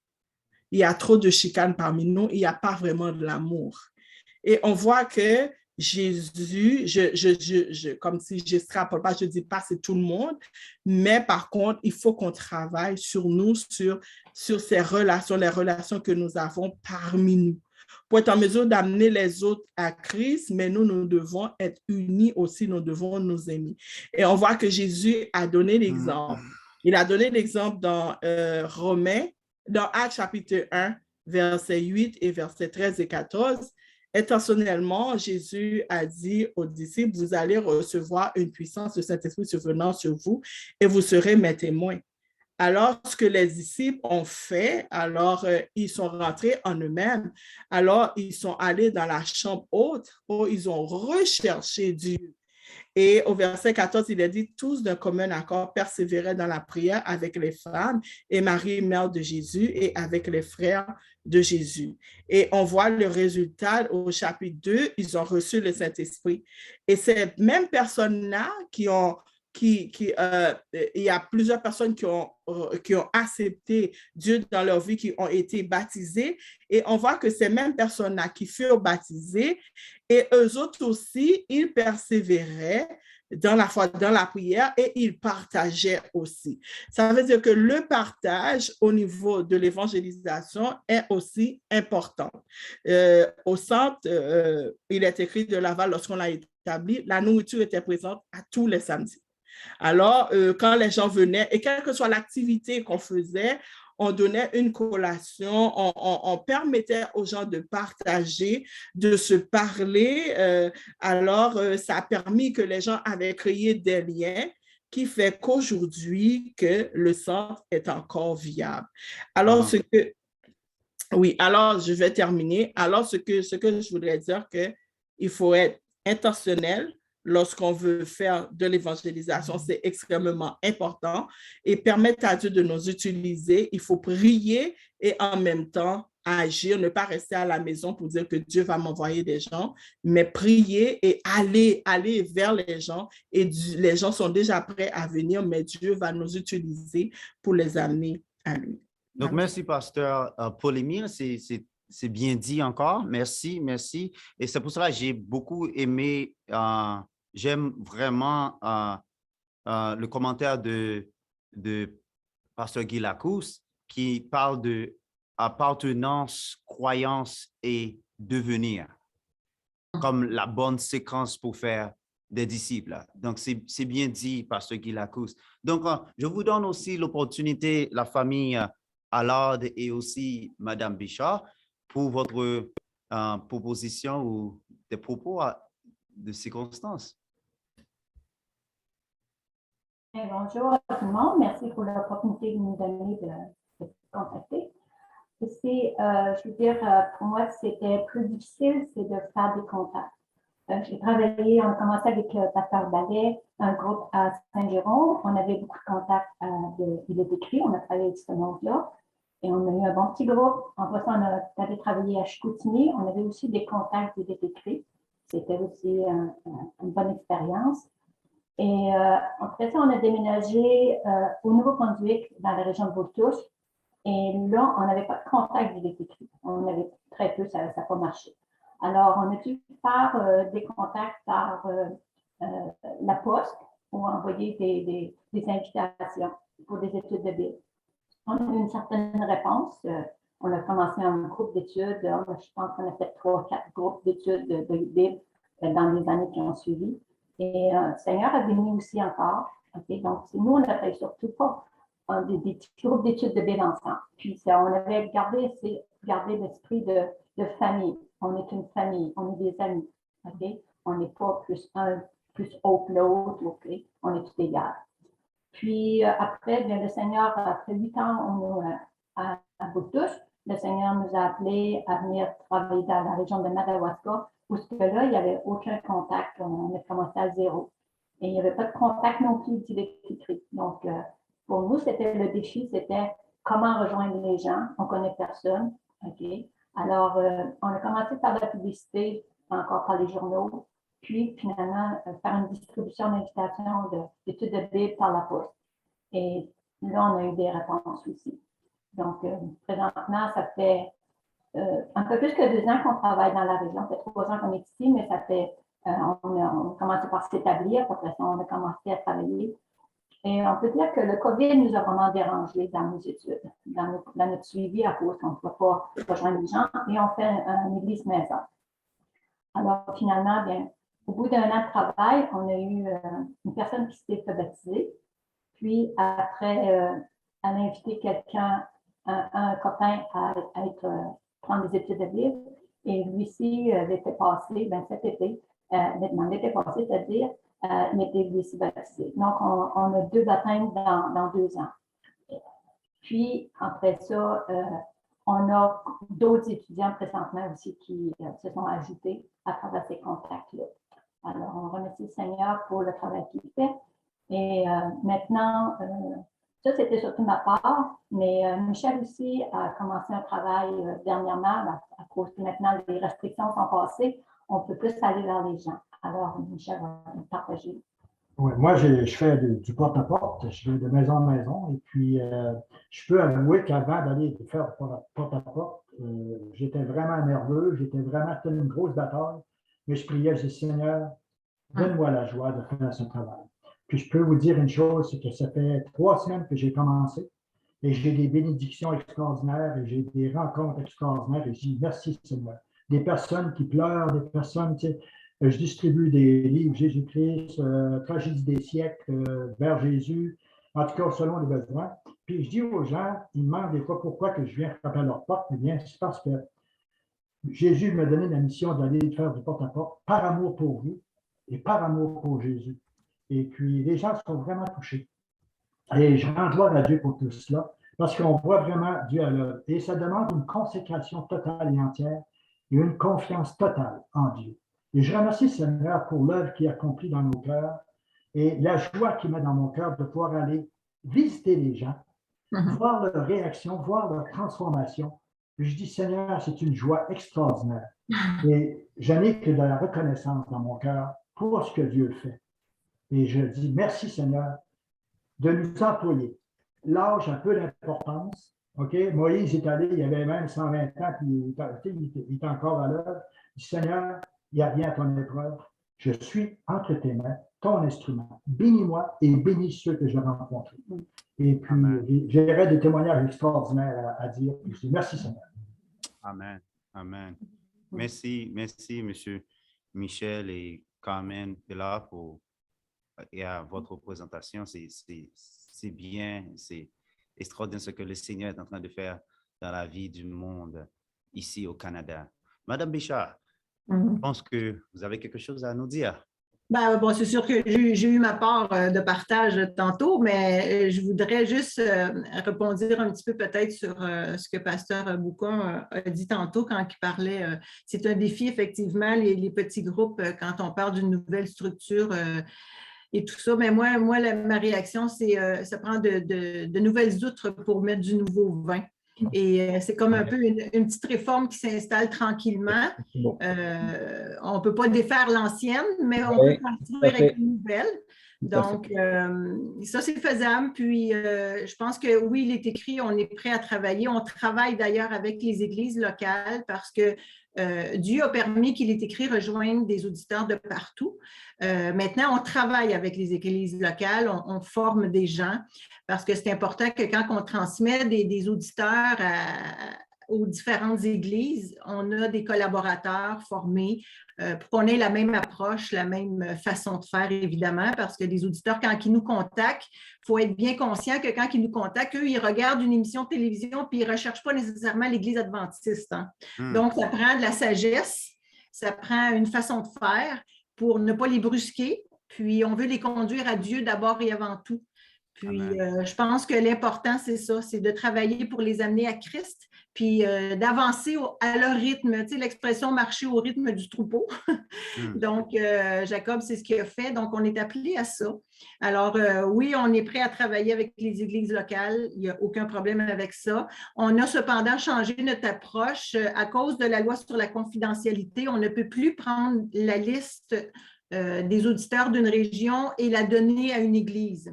Il y a trop de chicane parmi nous. Il n'y a pas vraiment de l'amour. Et on voit que Jésus, comme si je n'extrapole pas, je ne dis pas c'est tout le monde, mais par contre, il faut qu'on travaille sur nous, sur ces relations, les relations que nous avons parmi nous, pour être en mesure d'amener les autres à Christ, mais nous devons être unis aussi, nous devons nous aimer. Et on voit que Jésus a donné l'exemple. Il a donné l'exemple dans Romains, dans Actes chapitre 1, versets 8 et versets 13 et 14. Intentionnellement, Jésus a dit aux disciples, vous allez recevoir une puissance de Saint-Esprit survenant sur vous et vous serez mes témoins. Alors, ce que les disciples ont fait, alors ils sont rentrés en eux-mêmes, alors ils sont allés dans la chambre haute où ils ont recherché Dieu. Et au verset 14, il est dit, tous d'un commun accord persévéraient dans la prière avec les femmes et Marie, mère de Jésus, et avec les frères de Jésus. Et on voit le résultat au chapitre 2, ils ont reçu le Saint-Esprit. Et ces mêmes personnes-là il y a plusieurs personnes qui ont accepté Dieu dans leur vie, qui ont été baptisées. Et on voit que ces mêmes personnes-là qui furent baptisées, et eux autres aussi, ils persévéraient dans la foi, dans la prière, et ils partageaient aussi. Ça veut dire que le partage au niveau de l'évangélisation est aussi important. Au centre, il est écrit de Laval, lorsqu'on l'a établi, la nourriture était présente à tous les samedis. Alors, quand les gens venaient, et quelle que soit l'activité qu'on faisait, on donnait une collation, on permettait aux gens de partager, de se parler. Alors, ça a permis que les gens avaient créé des liens. qui fait qu'aujourd'hui, que le centre est encore viable. Alors, oui, alors je vais terminer. Alors, ce que je voudrais dire, qu'il faut être intentionnel lorsqu'on veut faire de l'évangélisation, c'est extrêmement important, et permettre à Dieu de nous utiliser. Il faut prier et en même temps agir, ne pas rester à la maison pour dire que Dieu va m'envoyer des gens, mais prier et aller vers les gens, et les gens sont déjà prêts à venir, mais Dieu va nous utiliser pour les amener à lui. Donc, merci, pasteur Paul-Émile. C'est bien dit encore. Merci, merci. Et c'est pour cela que j'ai beaucoup aimé, j'aime vraiment le commentaire de pasteur Guy Lacousse qui parle de appartenance, croyance et devenir comme la bonne séquence pour faire des disciples. Donc, c'est bien dit, pasteur Guy Lacousse. Donc, je vous donne aussi l'opportunité, la famille Allard et aussi Madame Bichard, pour votre proposition ou des propos de circonstances. Bonjour à tout le monde. Merci pour l'opportunité de nous donner de contacter. Je veux dire, pour moi, c'était plus difficile, c'est de faire des contacts. J'ai travaillé, on a commencé avec le pasteur Ballet, un groupe à Saint-Jérôme. On avait beaucoup de contacts il est écrit, on a travaillé avec ce monde-là. Et on a eu un bon petit groupe. Après ça, on avait travaillé à Chicoutimi. On avait aussi des contacts des écrits. C'était aussi une bonne expérience. Et après ça, on a déménagé au Nouveau-Brunswick, dans la région de Bouchtouche. Et là, on n'avait pas de contact des écrits. On avait très peu, ça n'a pas marché. Alors, on a dû faire des contacts par la poste ou envoyer des invitations pour des études de Bible. On a eu une certaine réponse. On a commencé un groupe d'études. Je pense qu'on a fait 3 ou 4 groupes d'études de Bible dans les années qui ont suivi. Et le Seigneur a béni aussi encore. Okay? Donc, nous, on a fait surtout pas des petits groupes d'études de Bible ensemble. Puis, on avait gardé l'esprit de famille. On est une famille, on est des amis. Okay? On n'est pas plus un, plus haut que l'autre. Okay? On est tous égaux. Puis après, bien, le Seigneur, après 8 ans à Bouchtouche, le Seigneur nous a appelés à venir travailler dans la région de Madawaska, où là, il n'y avait aucun contact. On a commencé à zéro. Et il n'y avait pas de contact non plus d'écrit. Donc, pour nous, c'était le défi, c'était comment rejoindre les gens. On ne connaît personne. Okay? Alors, on a commencé par la publicité, encore par les journaux. Puis, finalement, faire une distribution d'invitations d'études de Bible par la poste. Et là, on a eu des réponses aussi. Donc, présentement, ça fait un peu plus que 2 ans qu'on travaille dans la région. Ça fait 3 ans qu'on est ici, mais ça fait, on a commencé par s'établir. Après ça, on a commencé à travailler. Et on peut dire que le COVID nous a vraiment dérangés dans nos études, dans notre suivi à cause qu'on ne peut pas rejoindre les gens. Et on fait une église maison. Alors, finalement, bien, au bout d'1 an de travail, on a eu une personne qui s'était fait baptiser. Puis, après, elle a invité quelqu'un, un copain, à prendre des études de Bible. Et lui-ci, l'été passé, cet été, l'été passé, c'est-à-dire, il était lui-ci baptisé. Donc, on a 2 baptêmes dans 2 ans. Puis, après ça, on a d'autres étudiants présentement aussi qui se sont ajoutés à travers ces contacts-là. Alors, on remercie le Seigneur pour le travail qu'il fait. Et maintenant, ça, c'était surtout ma part, mais Michel aussi a commencé un travail dernièrement, à cause que maintenant les restrictions sont passées, on peut plus aller vers les gens. Alors, Michel va nous partager. Oui, moi, je fais du porte-à-porte, je vais de maison en maison, et puis je peux avouer qu'avant d'aller faire porte-à-porte, j'étais vraiment nerveux, j'étais vraiment telle une grosse bataille, mais je priais, je disais, Seigneur, donne-moi la joie de faire ce travail. Puis je peux vous dire une chose, c'est que ça fait 3 semaines que j'ai commencé, et j'ai des bénédictions extraordinaires, et j'ai des rencontres extraordinaires, et je dis merci Seigneur. Des personnes qui pleurent, des personnes, tu sais, je distribue des livres, Jésus-Christ, Tragédie des siècles, vers Jésus, en tout cas selon les besoins. Puis je dis aux gens, ils me demandent des fois pourquoi que je viens frapper à leur porte. Eh bien, c'est parce que Jésus m'a donné la mission d'aller faire du porte-à-porte par amour pour vous et par amour pour Jésus. Et puis, les gens sont vraiment touchés. Et je rends gloire à Dieu pour tout cela, parce qu'on voit vraiment Dieu à l'œuvre. Et ça demande une consécration totale et entière et une confiance totale en Dieu. Et je remercie le Seigneur pour l'œuvre qu'il accomplit dans nos cœurs et la joie qu'il met dans mon cœur de pouvoir aller visiter les gens, voir leur réaction, voir leur transformation. Puis je dis, Seigneur, c'est une joie extraordinaire. Et je n'ai que de la reconnaissance dans mon cœur pour ce que Dieu fait. Et je dis, merci Seigneur de nous employer. L'âge a peu d'importance. OK? Moïse est allé, il avait même 120 ans, puis il est encore à l'œuvre. Seigneur, il n'y a rien à ton épreuve. Je suis entre tes mains, ton instrument. Bénis-moi et bénis ceux que je vais rencontrer. Et puis, j'aurais des témoignages extraordinaires à dire. Merci, Seigneur. Amen. Amen. Merci, M. Michel et Carmen Bella pour votre présentation. C'est bien, c'est extraordinaire ce que le Seigneur est en train de faire dans la vie du monde ici au Canada. Madame Bichard, je pense que vous avez quelque chose à nous dire. Bon, c'est sûr que j'ai eu ma part de partage tantôt, mais je voudrais juste répondre un petit peu peut-être sur ce que Pasteur Boucon a dit tantôt quand il parlait. C'est un défi, effectivement, les petits groupes, quand on parle d'une nouvelle structure et tout ça. Mais moi ma réaction, c'est ça prend de nouvelles outres pour mettre du nouveau vin. Et c'est comme un peu une petite réforme qui s'installe tranquillement. On ne peut pas défaire l'ancienne, mais on peut construire avec une nouvelle. Donc, ça, c'est faisable. Puis, je pense que oui, il est écrit, on est prêt à travailler. On travaille d'ailleurs avec les églises locales parce que Dieu a permis qu'il est écrit rejoindre des auditeurs de partout. Maintenant, on travaille avec les églises locales, on forme des gens parce que c'est important que quand on transmet des auditeurs aux différentes églises, on a des collaborateurs formés pour qu'on ait la même approche, la même façon de faire, évidemment, parce que les auditeurs, quand ils nous contactent, il faut être bien conscient que quand ils nous contactent, eux, ils regardent une émission de télévision puis ils ne recherchent pas nécessairement l'Église adventiste. Hein. Donc, ça prend de la sagesse, ça prend une façon de faire pour ne pas les brusquer, puis on veut les conduire à Dieu d'abord et avant tout. Puis, je pense que l'important, c'est ça, c'est de travailler pour les amener à Christ, puis d'avancer à leur rythme. Tu sais, l'expression « marcher au rythme du troupeau ». Donc, Jacob, c'est ce qu'il a fait. Donc, on est appelé à ça. Alors, oui, on est prêt à travailler avec les églises locales. Il n'y a aucun problème avec ça. On a cependant changé notre approche à cause de la loi sur la confidentialité. On ne peut plus prendre la liste des auditeurs d'une région et la donner à une église.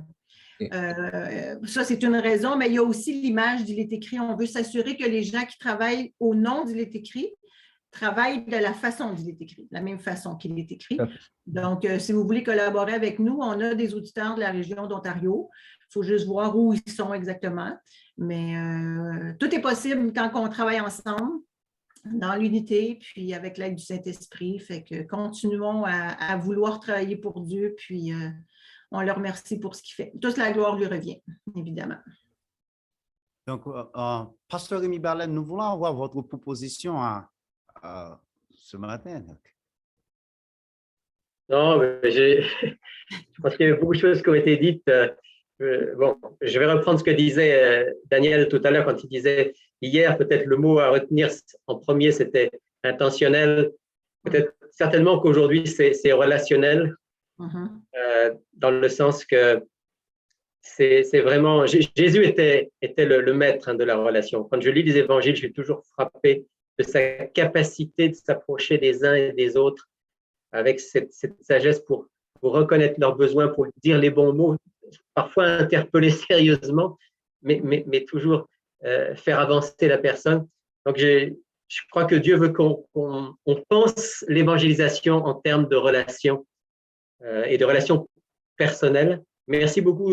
Ça, c'est une raison, mais il y a aussi l'image d'Il est écrit. On veut s'assurer que les gens qui travaillent au nom d'Il est écrit travaillent de la façon d'Il est écrit, de la même façon qu'il est écrit. Donc, si vous voulez collaborer avec nous, on a des auditeurs de la région d'Ontario. Il faut juste voir où ils sont exactement. Mais tout est possible quand on travaille ensemble, dans l'unité, puis avec l'aide du Saint-Esprit. Fait que continuons à vouloir travailler pour Dieu, puis on le remercie pour ce qu'il fait. Toute la gloire lui revient, évidemment. Donc, Pasteur Rémi Barlet, nous voulons avoir votre proposition ce matin. Non, je pense qu'il y a beaucoup de choses qui ont été dites. Bon, je vais reprendre ce que disait Daniel tout à l'heure quand il disait hier, peut-être le mot à retenir en premier, c'était intentionnel. Peut-être certainement qu'aujourd'hui, c'est relationnel. Dans le sens que c'est vraiment… Jésus était le maître de la relation. Quand je lis les évangiles, je suis toujours frappé de sa capacité de s'approcher des uns et des autres avec cette sagesse pour reconnaître leurs besoins, pour dire les bons mots, parfois interpeller sérieusement, mais toujours faire avancer la personne. Donc, je crois que Dieu veut qu'on pense l'évangélisation en termes de relations et de relations personnelles. Merci beaucoup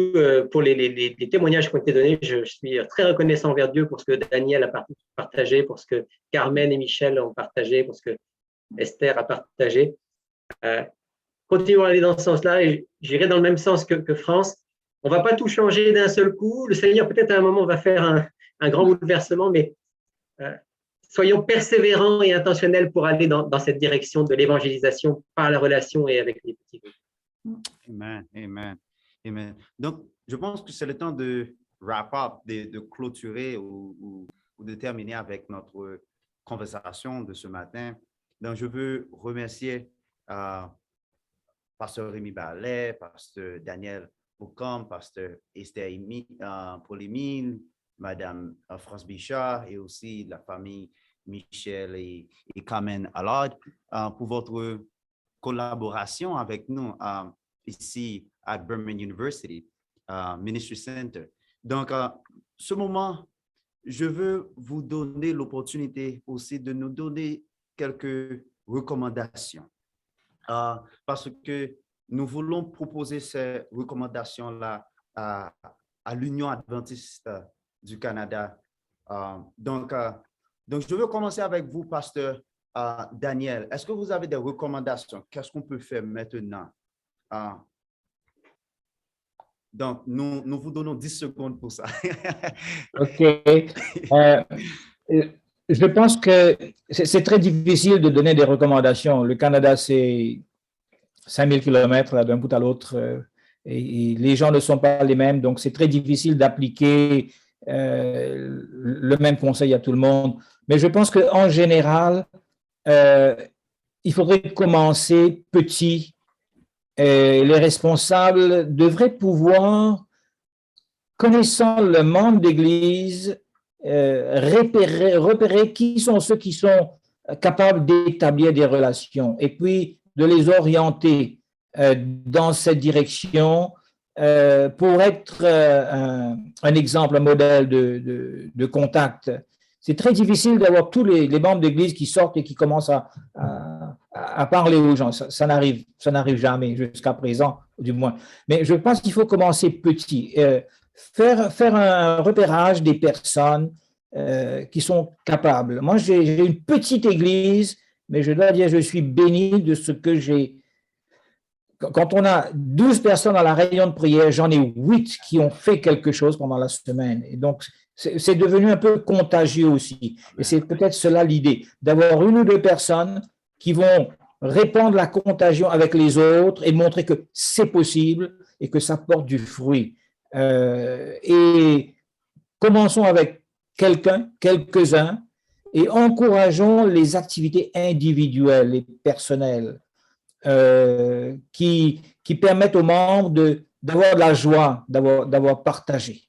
pour les témoignages qui ont été donnés. Je suis très reconnaissant envers Dieu pour ce que Daniel a partagé, pour ce que Carmen et Michel ont partagé, pour ce que Esther a partagé. Continuons à aller dans ce sens-là et j'irai dans le même sens que France. On ne va pas tout changer d'un seul coup. Le Seigneur, peut-être à un moment, va faire un grand bouleversement, mais soyons persévérants et intentionnels pour aller dans cette direction de l'évangélisation par la relation et avec les petits groupes. Amen, amen, amen. Donc, je pense que c'est le temps de wrap up, de clôturer ou de terminer avec notre conversation de ce matin. Donc, je veux remercier Pasteur Rémi Ballet, Pasteur Daniel Boucom, Pasteur Esther Paulimine, Madame France Bichard et aussi la famille Michel et Carmen Allard pour votre collaboration avec nous ici à Birmingham University Ministry Center. Donc, ce moment, je veux vous donner l'opportunité aussi de nous donner quelques recommandations parce que nous voulons proposer ces recommandations-là à l'Union adventiste du Canada. Donc, je veux commencer avec vous, Pasteur Daniel. Est-ce que vous avez des recommandations? Qu'est-ce qu'on peut faire maintenant? Donc, nous vous donnons 10 secondes pour ça. OK. Je pense que c'est très difficile de donner des recommandations. Le Canada, c'est 5000 kilomètres d'un bout à l'autre et les gens ne sont pas les mêmes, donc c'est très difficile d'appliquer le même conseil à tout le monde. Mais je pense qu'en général, il faudrait commencer petit. Les responsables devraient pouvoir, connaissant le membre d'Église, repérer qui sont ceux qui sont capables d'établir des relations et puis de les orienter dans cette direction pour être un exemple, un modèle de contact. C'est très difficile d'avoir tous les membres d'Église qui sortent et qui commencent à parler aux gens. Ça n'arrive jamais jusqu'à présent, du moins. Mais je pense qu'il faut commencer petit. Faire un repérage des personnes qui sont capables. Moi, j'ai une petite église, mais je dois dire, je suis béni de ce que j'ai. Quand on a 12 personnes à la réunion de prière, j'en ai 8 qui ont fait quelque chose pendant la semaine. Et donc, c'est devenu un peu contagieux aussi. Et c'est peut-être cela l'idée, d'avoir 1 ou 2 personnes qui vont répandre la contagion avec les autres et montrer que c'est possible et que ça porte du fruit. Et commençons avec quelques-uns, et encourageons les activités individuelles et personnelles qui permettent aux membres d'avoir de la joie, d'avoir partagé.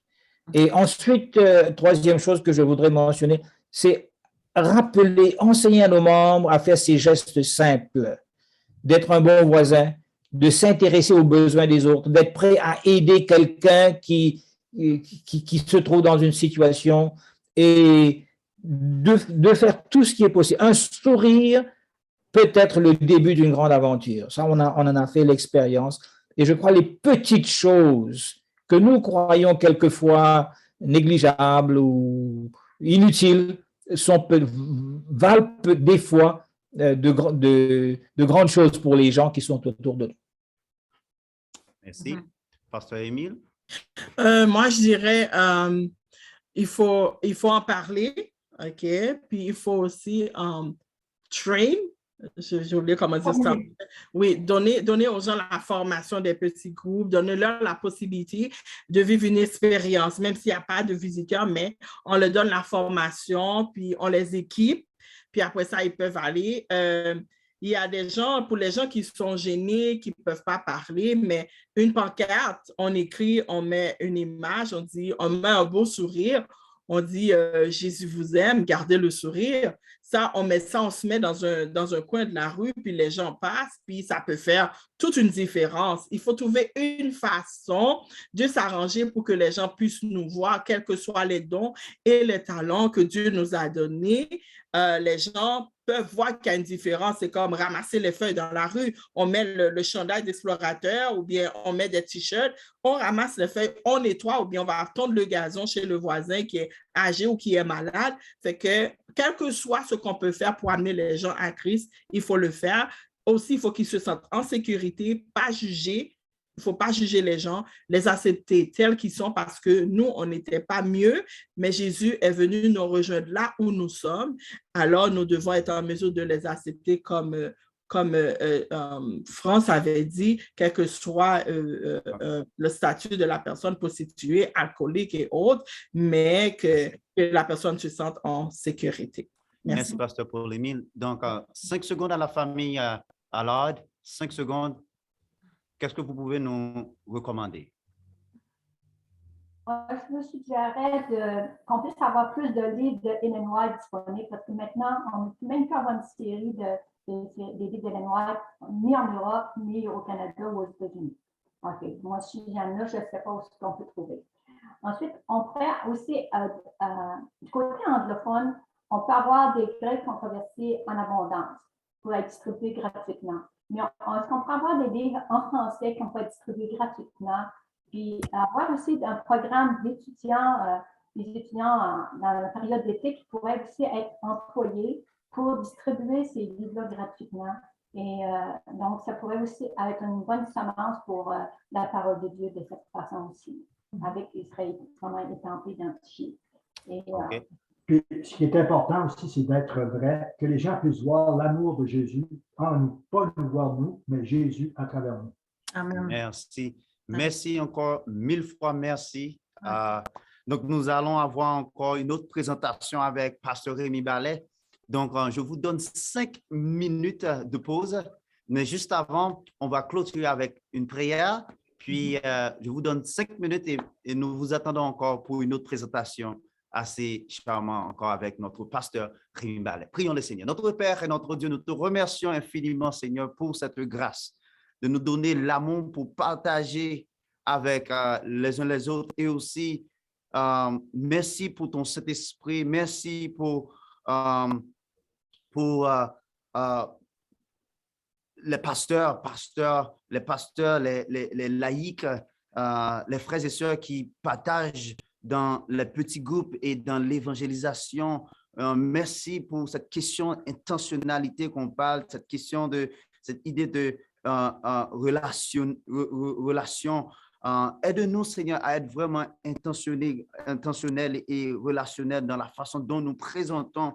Et ensuite, troisième chose que je voudrais mentionner, c'est enseigner à nos membres à faire ces gestes simples, d'être un bon voisin, de s'intéresser aux besoins des autres, d'être prêt à aider quelqu'un qui se trouve dans une situation et de faire tout ce qui est possible. Un sourire peut être le début d'une grande aventure. Ça, on en a fait l'expérience. Et je crois les petites choses que nous croyons quelquefois négligeables ou inutiles valent des fois de grandes choses pour les gens qui sont autour de nous. Merci. Pasteur Émile? Moi, je dirais il faut en parler, OK? Puis il faut aussi train. J'ai oublié comment dire ça. Oui, donner aux gens la formation des petits groupes, donner-leur la possibilité de vivre une expérience, même s'il n'y a pas de visiteurs, mais on leur donne la formation, puis on les équipe, puis après ça, ils peuvent aller. Il y a des gens, pour les gens qui sont gênés, qui ne peuvent pas parler, mais une pancarte, on écrit, on met une image, on met un beau sourire, on dit Jésus vous aime, gardez le sourire. Ça, on se met dans un coin de la rue, puis les gens passent, puis ça peut faire toute une différence. Il faut trouver une façon de s'arranger pour que les gens puissent nous voir, quels que soient les dons et les talents que Dieu nous a donnés. Les gens peuvent voir qu'il y a une différence. C'est comme ramasser les feuilles dans la rue. On met le chandail d'explorateur ou bien on met des t-shirts, on ramasse les feuilles, on nettoie ou bien on va tondre le gazon chez le voisin qui est âgé ou qui est malade. Fait que quel que soit ce qu'on peut faire pour amener les gens à Christ, il faut le faire. Aussi, il faut qu'ils se sentent en sécurité, pas jugés. Il ne faut pas juger les gens, les accepter tels qu'ils sont parce que nous, on n'était pas mieux, mais Jésus est venu nous rejoindre là où nous sommes. Alors, nous devons être en mesure de les accepter comme comme France avait dit, quel que soit le statut de la personne prostituée, alcoolique et autres, mais que la personne se sente en sécurité. Merci, Pasteur Paul-Émile. Donc, 5 secondes à la famille Allard. 5 secondes. Qu'est-ce que vous pouvez nous recommander? Je me suggérerais qu'on puisse avoir plus de livres de Ellen White disponibles parce que maintenant, on ne peut même plus avoir une série des livres d'Ellen White, ni en Europe, ni au Canada ou aux États-Unis. OK. Moi, si j'en ai, je ne sais pas où on peut trouver. Ensuite, on pourrait aussi, du côté anglophone, on peut avoir des grèves controversées en abondance pour être distribués gratuitement. Mais est-ce qu'on peut avoir des livres en français qu'on peut être distribués gratuitement? Puis avoir aussi un programme d'étudiants, des étudiants dans la période d'été qui pourraient aussi être employés pour distribuer ces livres-là gratuitement. Et donc, ça pourrait aussi être une bonne semence pour la parole de Dieu de cette façon aussi, avec Israël vraiment étant identifié. OK. Puis, ce qui est important aussi, c'est d'être vrai, que les gens puissent voir l'amour de Jésus en nous, pas nous voir nous, mais Jésus à travers nous. Amen. Merci. Merci encore, 1000 fois merci. Donc, nous allons avoir encore une autre présentation avec Pasteur Rémi Ballet. Donc, je vous donne 5 minutes de pause, mais juste avant, on va clôturer avec une prière. Puis, je vous donne 5 minutes et nous vous attendons encore pour une autre présentation assez charmante encore avec notre pasteur Rémi Ballet. Prions le Seigneur. Notre Père et notre Dieu, nous te remercions infiniment, Seigneur, pour cette grâce de nous donner l'amour pour partager avec les uns les autres et aussi merci pour ton Saint-Esprit, merci pour les pasteurs, les laïcs, les frères et sœurs qui partagent dans les petits groupes et dans l'évangélisation. Merci pour cette question d'intentionnalité qu'on parle, cette idée de relation. Aide-nous, Seigneur, à être vraiment intentionnel et relationnel dans la façon dont nous présentons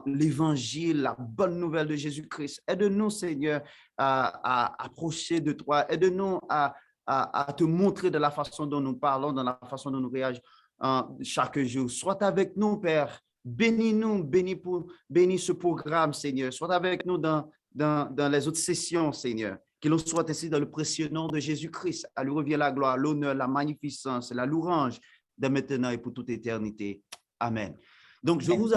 l'Évangile, la bonne nouvelle de Jésus-Christ. Aide-nous, Seigneur, à approcher de toi. Aide-nous à te montrer de la façon dont nous parlons, dans la façon dont nous réagissons chaque jour. Sois avec nous, Père. Bénis-nous, bénis ce programme, Seigneur. Sois avec nous dans les autres sessions, Seigneur. Qu'il en soit ainsi dans le précieux nom de Jésus-Christ. À lui revient la gloire, l'honneur, la magnificence, la louange de maintenant et pour toute éternité. Amen. Donc, je vous